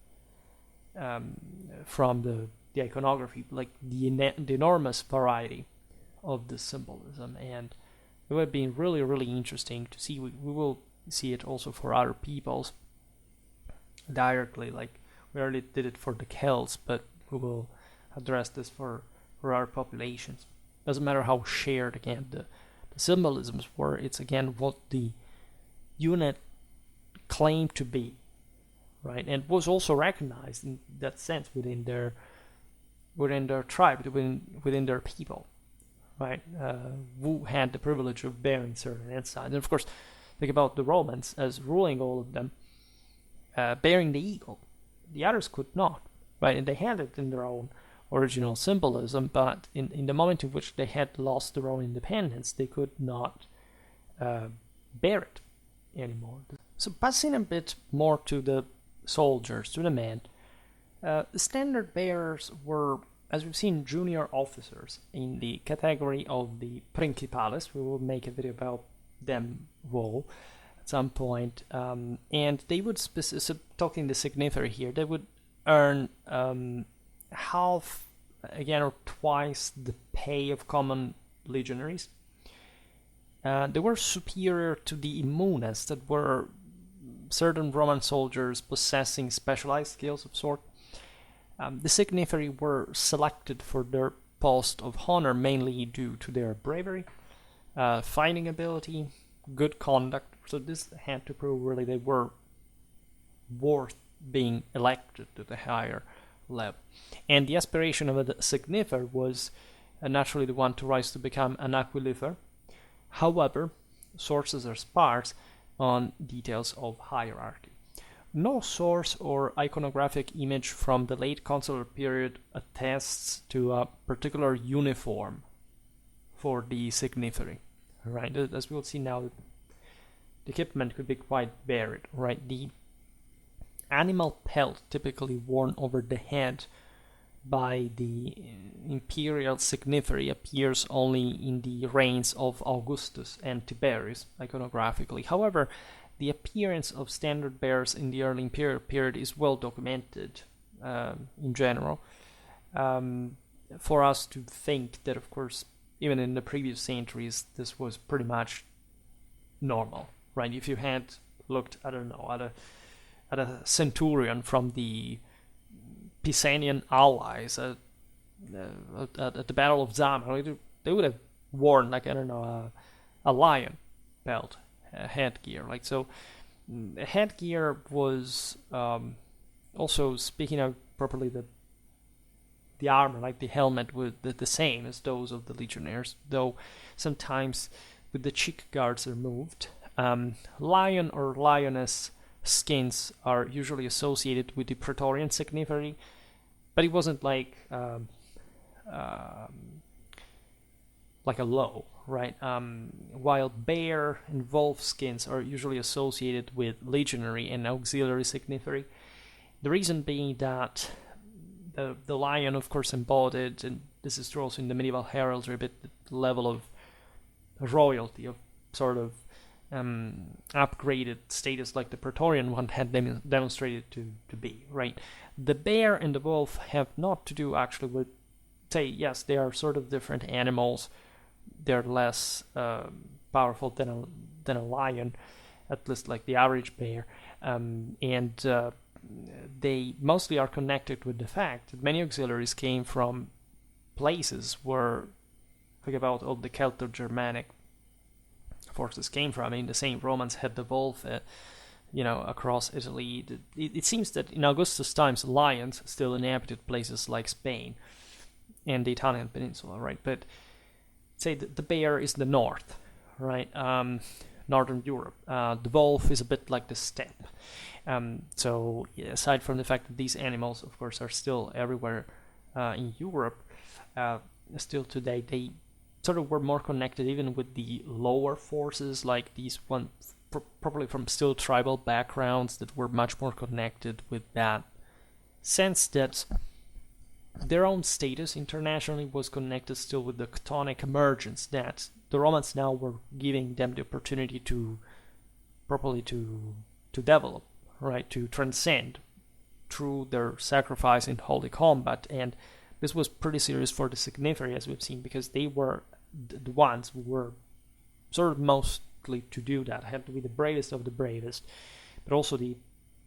from the iconography, like the enormous variety of the symbolism, and it would have been really, really interesting to see. We will see it also for other peoples directly, like we already did it for the Celts, but we will address this for our populations. Doesn't matter how shared, again, the symbolisms were, it's again what the unit claimed to be, right? And was also recognized in that sense within their tribe, within their people, right? Who had the privilege of bearing certain ensigns. And of course, think about the Romans as ruling all of them, bearing the eagle. The others could not, right? And they had it in their own original symbolism, but in the moment in which they had lost their own independence, they could not bear it anymore. So passing a bit more to the soldiers, to the men, the standard bearers were, as we've seen, junior officers in the category of the principales. We will make a video about them role at some point, and they would, talking the signifer here, they would earn half, again, or twice the pay of common legionaries. They were superior to the immunes, that were certain Roman soldiers possessing specialized skills of sort. The signiferi were selected for their post of honor mainly due to their bravery, fighting ability, good conduct. So this had to prove really they were worth being elected to the higher level. And the aspiration of a signifer was naturally the one to rise to become an aquilifer. However, sources are sparse on details of hierarchy. No source or iconographic image from the late consular period attests to a particular uniform for the signiferi. Right, as we'll see now, the equipment could be quite varied. Right, the animal pelt typically worn over the head by the imperial signiferi appears only in the reigns of Augustus and Tiberius iconographically. However, the appearance of standard bearers in the early imperial period is well documented in general, for us to think that, of course, even in the previous centuries, this was pretty much normal, right? If you had looked, I don't know, at a centurion from the Pisanian allies at the Battle of Zama, they would have worn, like, I don't know, a lion belt, headgear. Like, so headgear was also, speaking of properly, the armor, like the helmet, was the same as those of the legionnaires, though sometimes with the cheek guards removed. Lion or lioness skins are usually associated with the Praetorian signifer, but it wasn't like a low, right? While bear and wolf skins are usually associated with legionary and auxiliary signifer. The reason being that the lion, of course, embodied, and this is true also in the medieval heraldry, a bit the level of royalty, of sort of upgraded status like the Praetorian one had demonstrated to be, right? The bear and the wolf have not to do actually with, say, yes, they are sort of different animals. They're less powerful than a lion, at least like the average bear, and they mostly are connected with the fact that many auxiliaries came from places where, think about all the Celto-Germanic forces came from. I mean, the same Romans had the wolf, across Italy. It seems that in Augustus' times, lions still inhabited places like Spain and the Italian peninsula, right? But say the bear is the north, right? Northern Europe. The wolf is a bit like the steppe. So aside from the fact that these animals, of course, are still everywhere in Europe, still today, they sort of were more connected even with the lower forces, like these ones probably from still tribal backgrounds that were much more connected with that sense that their own status internationally was connected still with the Chthonic emergence, that the Romans now were giving them the opportunity to properly to develop, right, to transcend through their sacrifice in holy combat. And this was pretty serious for the signifer, as we've seen, because they were the ones who were sort of mostly to do that, had to be the bravest of the bravest, but also the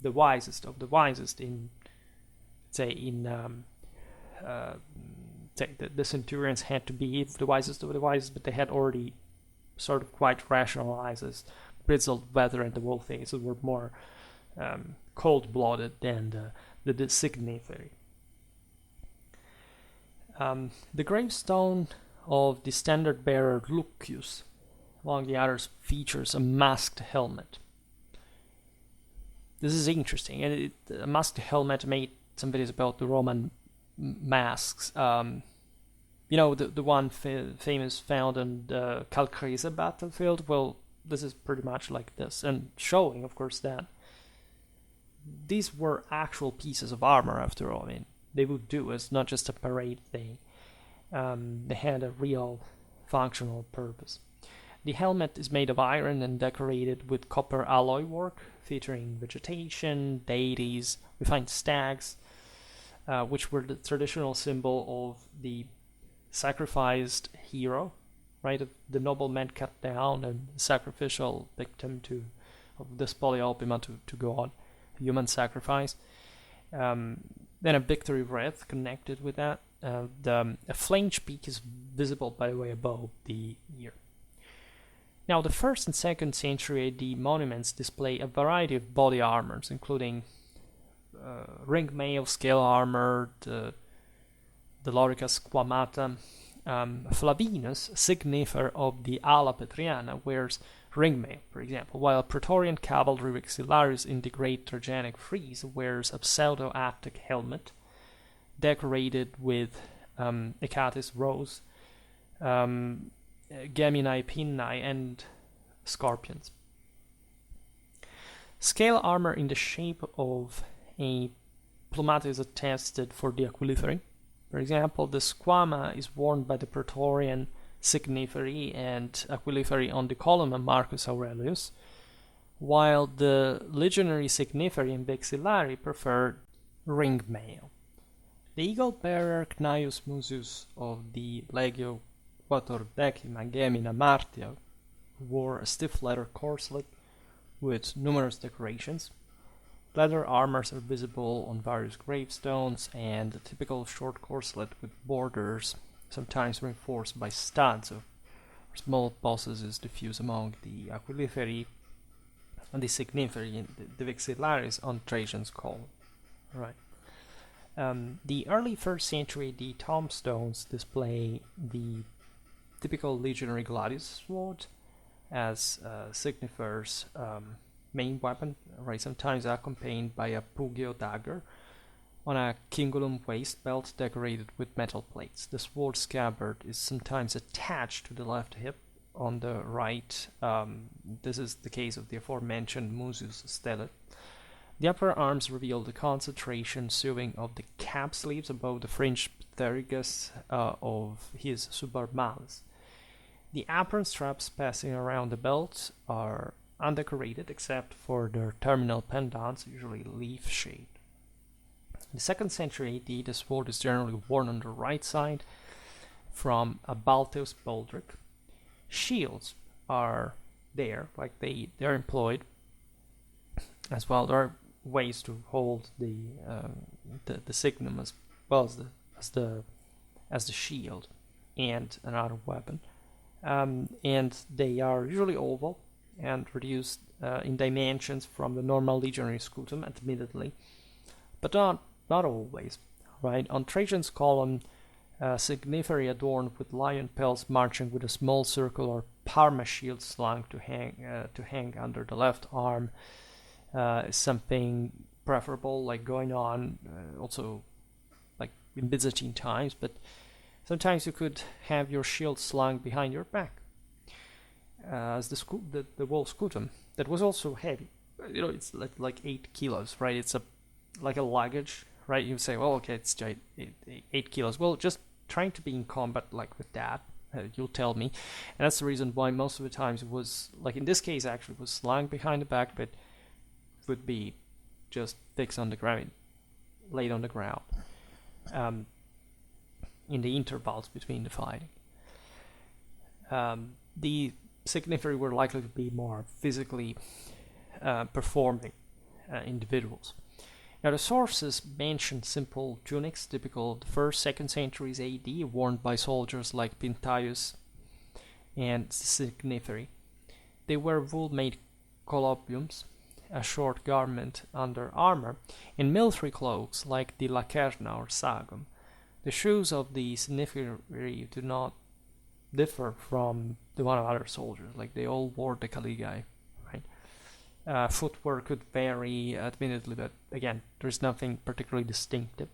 wisest of the wisest in, say, the centurions had to be the wisest of the wisest, but they had already sort of quite rationalized as grizzled veteran, and the wolf faces were more cold-blooded than the signifer. The gravestone of the standard bearer Lucius, among the others, features a masked helmet. This is interesting, and a masked helmet made some videos about the Roman masks. The one famous found on the Calcrese battlefield. Well, this is pretty much like this, and showing, of course, that these were actual pieces of armor after all. I mean, they would do. It's not just a parade thing. They had a real functional purpose. The helmet is made of iron and decorated with copper alloy work, featuring vegetation, deities. We find stags, which were the traditional symbol of the sacrificed hero, right? The nobleman cut down and sacrificial victim of the spolia opima to God, human sacrifice. Then a victory wreath connected with that. A flange peak is visible, by the way, above the ear. Now, the 1st and 2nd century AD monuments display a variety of body armors, including ring mail, scale armor, the lorica squamata. Flavinus, signifer of the Ala Petriana, wears ring mail, for example, while Praetorian Cavalry Vexillarius in the Great Trajanic Frieze wears a pseudo-aptic helmet decorated with Acatis rose, Geminae pinnae, and scorpions. Scale armor in the shape of a plumata is attested for the aquiliferi. For example, the squama is worn by the Praetorian signiferi and aquiliferi on the column of Marcus Aurelius, while the legionary signiferi and vexillari preferred ring mail. The eagle-bearer Cneius Musius of the Legio XIV Gemina Martia wore a stiff leather corselet with numerous decorations. Leather armors are visible on various gravestones, and the typical short corselet with borders, sometimes reinforced by studs or small bosses, is diffused among the aquiliferi and the signiferi and the vexillaries on Trajan's column. Right. The early 1st century AD tombstones display the typical legionary gladius sword as signifer's main weapon, right? Sometimes accompanied by a pugio dagger on a cingulum waist belt decorated with metal plates. The sword scabbard is sometimes attached to the left hip on the right. This is the case of the aforementioned Mucius Stele. The upper arms reveal the concentration sewing of the cap sleeves above the fringed pterygus of his subarmalis. The apron straps passing around the belt are undecorated except for their terminal pendants, usually leaf-shaped. In the 2nd century AD, the sword is generally worn on the right side from a Balteus baldric. Shields are there, like they're employed as well. There are ways to hold the signum as well as the shield and another weapon, and they are usually oval and reduced in dimensions from the normal legionary scutum, admittedly, but not always. Right, on Trajan's column, signiferi adorned with lion pelts marching with a small circular parma shield slung to hang under the left arm is something preferable, like going on also like in Byzantine times, but sometimes you could have your shield slung behind your back as the whole scutum that was also heavy. It's like 8 kilos, right? It's like a luggage, right? You say, well, okay, it's 8 kilos. Well, just trying to be in combat like with that, you'll tell me, and that's the reason why most of the times it was, like in this case, actually was slung behind the back, but would be just fixed on the ground, laid on the ground, in the intervals between the fighting. The signiferi were likely to be more physically performing individuals. Now, the sources mention simple tunics, typical of the 1st, 2nd centuries AD, worn by soldiers like Pintius and signiferi. They wear wool-made collopiums, a short garment under armor, and military cloaks like the lacerna or sagum. The shoes of the signiferi do not differ from the one of other soldiers, like they all wore the caligae, right? Footwear could vary, admittedly, but again, there's nothing particularly distinctive.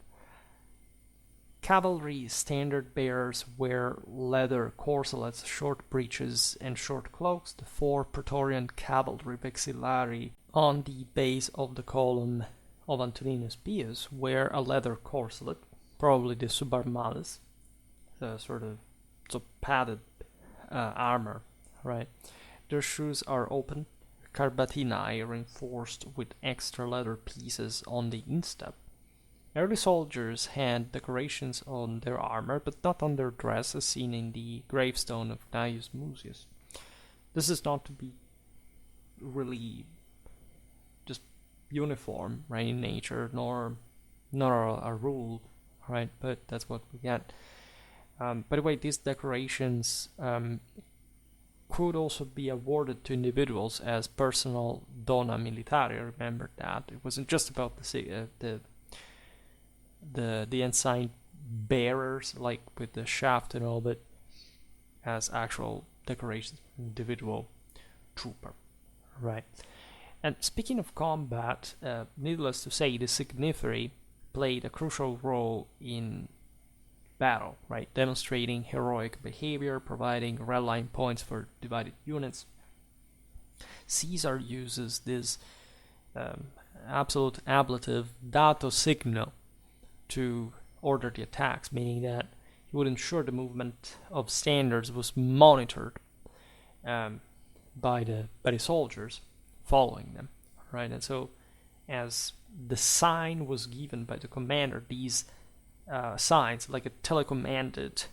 Cavalry standard bearers wear leather corselets, short breeches, and short cloaks. The 4 Praetorian cavalry vexillari on the base of the column of Antoninus Pius wear a leather corselet, probably the subarmalis, the sort of padded armor, right? Their shoes are open, carbatinae reinforced with extra leather pieces on the instep. Early soldiers had decorations on their armor, but not on their dress, as seen in the gravestone of Gnaeus Mucius. This is not to be really just uniform, right, in nature, nor a rule, right? But that's what we get. By the way, these decorations could also be awarded to individuals as personal dona militare. Remember that it wasn't just about the ensign bearers, like with the shaft and all, but as actual decorations, individual trooper, right? And speaking of combat, needless to say, the signiferi played a crucial role in battle, right? Demonstrating heroic behavior, providing red line points for divided units. Caesar uses this absolute ablative dato signo to order the attacks, meaning that he would ensure the movement of standards was monitored by the soldiers following them, right? And so, as the sign was given by the commander, these signs, like a telecommanded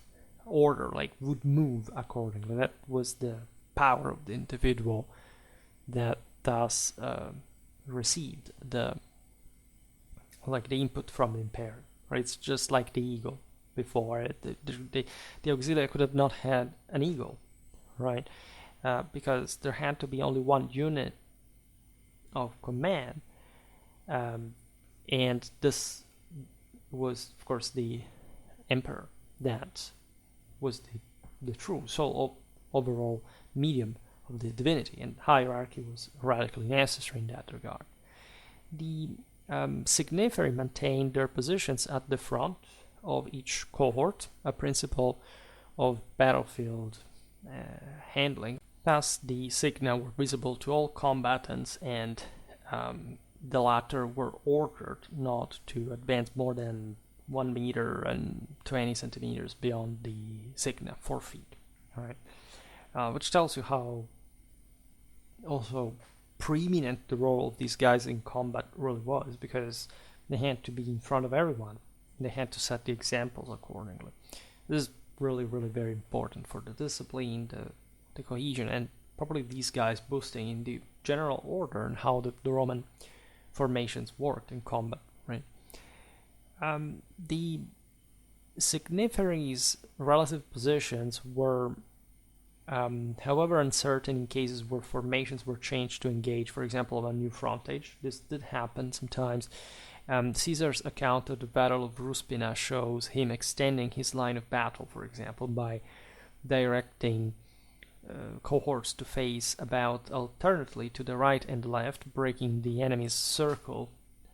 order, like would move accordingly. That was the power of the individual that thus received the input from the Imperial. Right? It's just like the eagle before it. The auxiliary could have not had an eagle, right? Because there had to be only one unit of command, and this was, of course, the emperor that was the true sole overall medium of the divinity, and hierarchy was radically necessary in that regard. The signifer maintained their positions at the front of each cohort, a principle of battlefield handling. Thus, the signa were visible to all combatants, and the latter were ordered not to advance more than 1 meter and 20 centimeters beyond the signa, 4 feet. All right, which tells you how also preeminent the role of these guys in combat really was, because they had to be in front of everyone. They had to set the examples accordingly. This is really, really very important for the discipline, the cohesion, and probably these guys boosting in the general order and how the Roman formations worked in combat, right? The signiferes' relative positions were, however, uncertain in cases where formations were changed to engage, for example, on a new frontage. This did happen sometimes. Caesar's account of the Battle of Ruspina shows him extending his line of battle, for example, by directing cohorts to face about alternately to the right and left, breaking the enemy's circle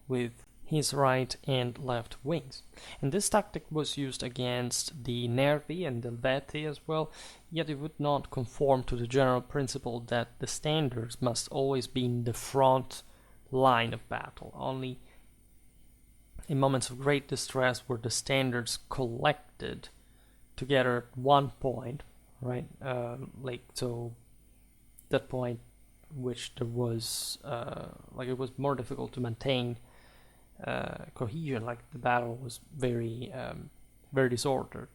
with his right and left wings. And this tactic was used against the Nervi and the Veti as well, yet it would not conform to the general principle that the standards must always be in the front line of battle. Only in moments of great distress were the standards collected together at one point, right? So that point which there was it was more difficult to maintain cohesion, like the battle was very disordered,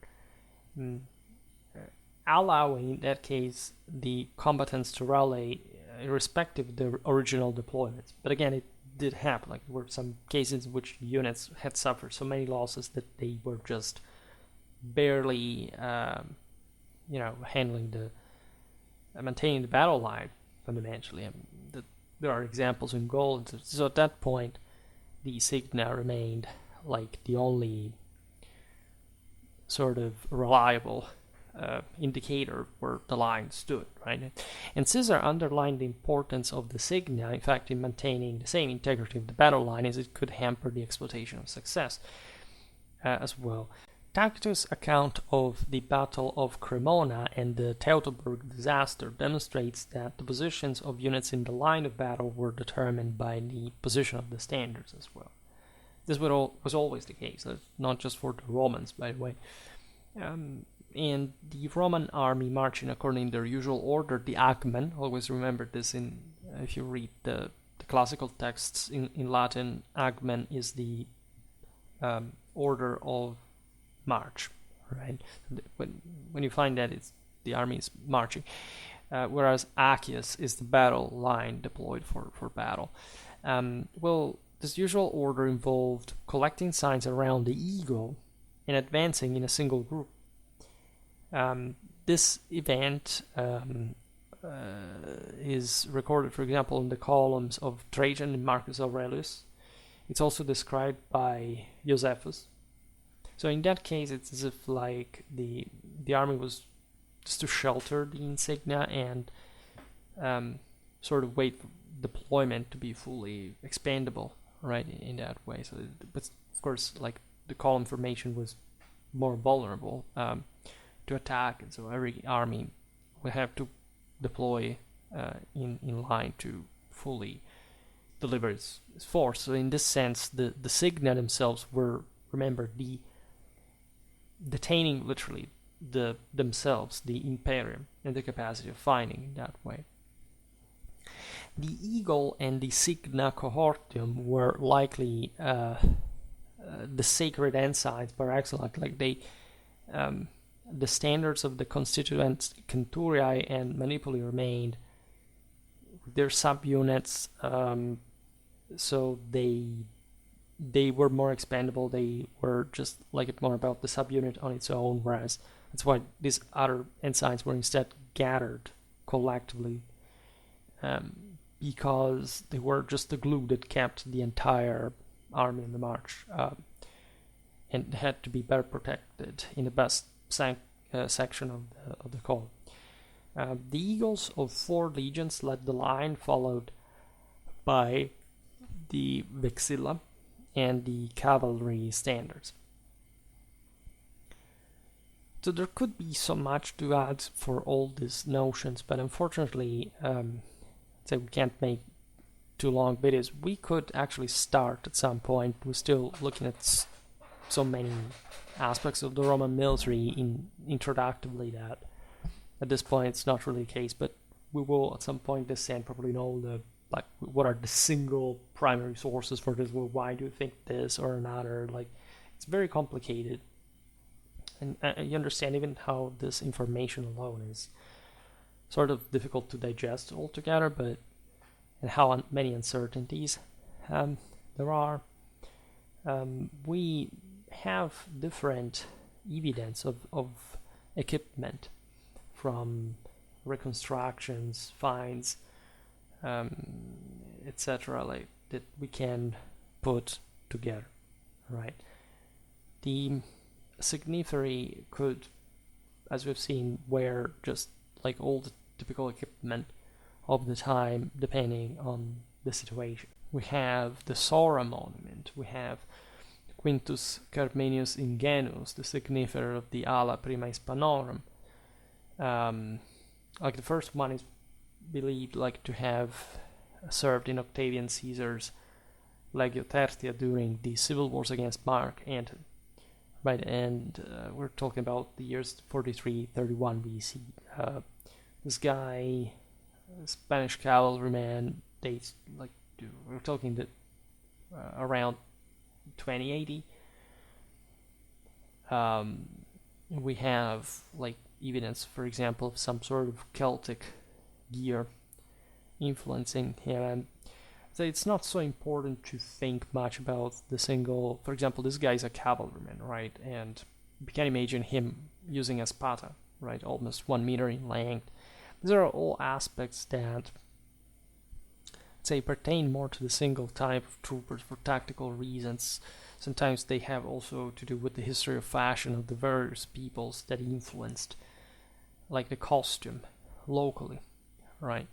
allowing in that case the combatants to rally irrespective of the original deployments. But again, it did happen. Like, there were some cases in which units had suffered so many losses that they were just barely handling maintaining the battle line fundamentally. There are examples in Gaul. So at that point, the Signa remained like the only sort of reliable indicator where the line stood, right? And Caesar underlined the importance of the Signa, in fact, in maintaining the same integrity of the battle line, as it could hamper the exploitation of success as well. Tacitus' account of the Battle of Cremona and the Teutoburg disaster demonstrates that the positions of units in the line of battle were determined by the position of the standards as well. This was always the case, not just for the Romans, by the way. And the Roman army marching according to their usual order, the agmen, always remember this if you read the classical texts in Latin, agmen is the order of march, right? When you find that, it's the army is marching, whereas acius is the battle line deployed for battle. This usual order involved collecting signs around the eagle and advancing in a single group. This event is recorded, for example, in the columns of Trajan and Marcus Aurelius. It's also described by Josephus. So in that case, it's as if like the army was just to shelter the insignia and sort of wait for deployment to be fully expandable, right? In that way. So, but of course, like the column formation was more vulnerable to attack, and so every army would have to deploy in line to fully deliver its force. So in this sense, the Signa themselves were, remember, detaining literally themselves, the Imperium, and the capacity of fighting in that way. The eagle and the Signa cohortium were likely the sacred ensigns par excellence, like they the standards of the constituent centuriae and manipuli remained their subunits, so they were more expandable. They were just like it more about the subunit on its own, whereas that's why these other ensigns were instead gathered collectively, because they were just the glue that kept the entire army on the march, and had to be better protected in the best section of the column. The eagles of 4 legions led the line, followed by the vexilla and the cavalry standards. So there could be so much to add for all these notions, but unfortunately, so we can't make too long videos. We could actually start at some point. We're still looking at so many aspects of the Roman military introductively that at this point it's not really the case, but we will at some point descend, probably know what are the single primary sources for this. Well, why do you think this or another? Like, it's very complicated, and you understand even how this information alone is sort of difficult to digest altogether, but and how many uncertainties there are. We have different evidence of equipment from reconstructions, finds, etc., like that we can put together, right? The signifer could, as we've seen, wear just like all the typical equipment of the time, depending on the situation. We have the Sora monument. We have Quintus Carmenius Ingenuus, the signifer of the Ala Prima Hispanorum. Like the first one is believed like to have served in Octavian Caesar's Legio Tertia during the civil wars against Mark Antony. Right, and we're talking about the years 43-31 BC. This guy, Spanish cavalryman, dates like we're talking that around 2080. We have like evidence, for example, of some sort of Celtic gear influencing him. And so it's not so important to think much about the single. For example, this guy is a cavalryman, right? And you can imagine him using a spada, right? Almost 1 meter in length. These are all aspects that, say, pertain more to the single type of troopers for tactical reasons. Sometimes they have also to do with the history of fashion of the various peoples that influenced, like the costume, locally, right?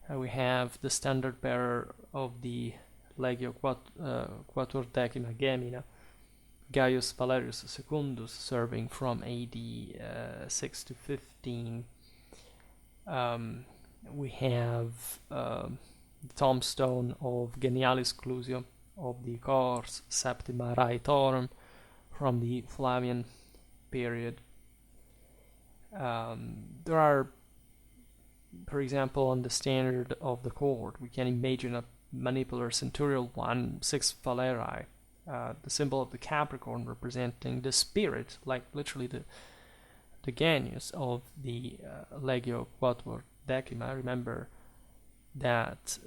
We have the standard bearer of the Legio Quattordecima Gemina, Gaius Valerius Secundus, serving from AD 6 to 15. We have the tombstone of Genialis Clusio of the Cors Septima Raetorum from the Flavian period. There are, for example, on the standard of the court, we can imagine a manipular centurial one, 6 Valeri, the symbol of the Capricorn representing the spirit, like literally the genius of the Legio Quattordecima. Remember that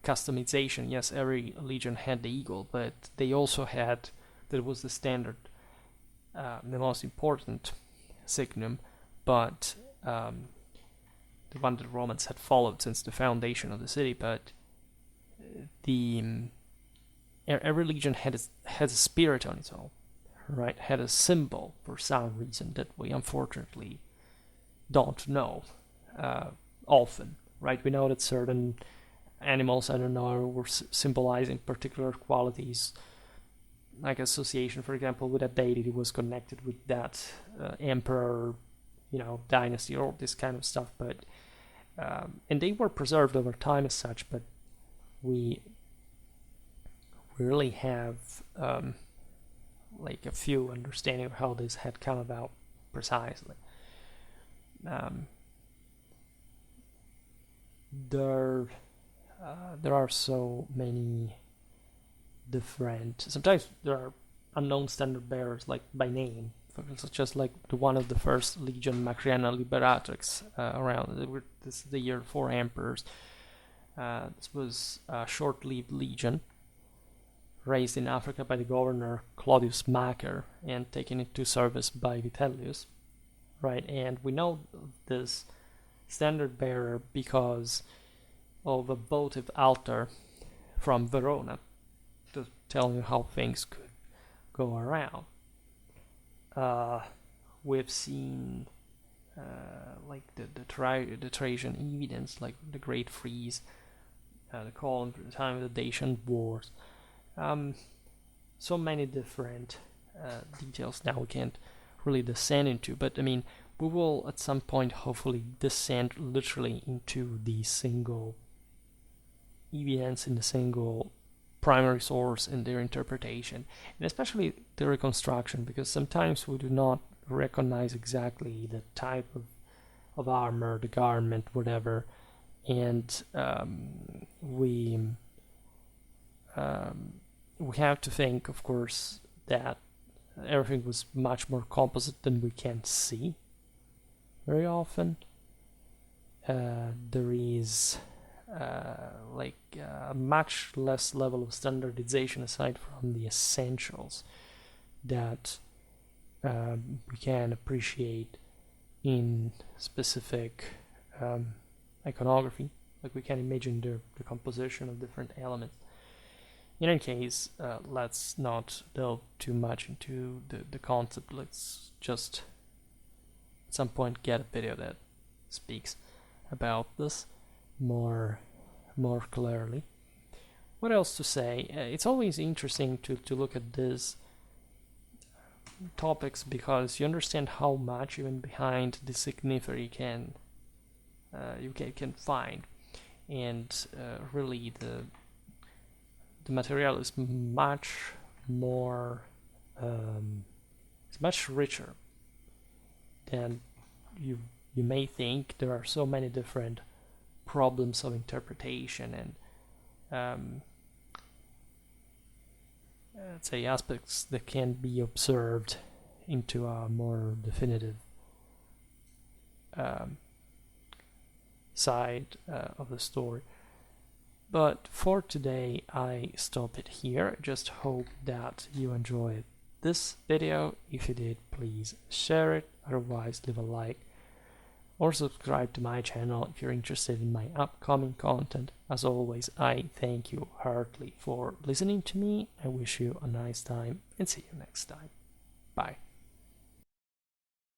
customization, yes, every legion had the eagle, but they also had, that was the standard, the most important signum, but the one that the Romans had followed since the foundation of the city. But every legion had a spirit on its own, right? Had a symbol for some reason that we unfortunately don't know often, right? We know that certain animals, I don't know, were symbolizing particular qualities, like association, for example, with a deity that was connected with that emperor, dynasty, or this kind of stuff. But and they were preserved over time as such, but we really have like a few understanding of how this had come about precisely. There are so many different. Sometimes there are unknown standard bearers, like by name, such as like the one of the first Legion Macriana Liberatrix around. This is the year 4 emperors. This was a short-lived legion raised in Africa by the governor Claudius Macer and taken into service by Vitellius, right? And we know this standard bearer because of a votive altar from Verona to tell you how things could go around. We've seen like the Trajan evidence, like the Great Freeze, the column for the time of the Dacian Wars. So many different details now we can't really descend into, but I mean, we will at some point hopefully descend literally into the single evidence, in the single primary source and their interpretation, and especially the reconstruction, because sometimes we do not recognize exactly the type of armor, the garment, whatever, and we have to think, of course, that everything was much more composite than we can see very often. There is like a much less level of standardization aside from the essentials that we can appreciate in specific iconography. Like we can imagine the composition of different elements. In any case, let's not delve too much into the concept. Let's just at some point get a video that speaks about this more clearly. What else to say? It's always interesting to look at these topics because you understand how much even behind the signifer you can find, and really the material is much more it's much richer than you may think. There are so many different problems of interpretation and let's say aspects that can be observed into a more definitive side of the story. But for today, I stop it here. Just hope that you enjoyed this video. If you did, please share it. Otherwise, leave a like or subscribe to my channel if you're interested in my upcoming content. As always, I thank you heartily for listening to me. I wish you a nice time and see you next time. Bye.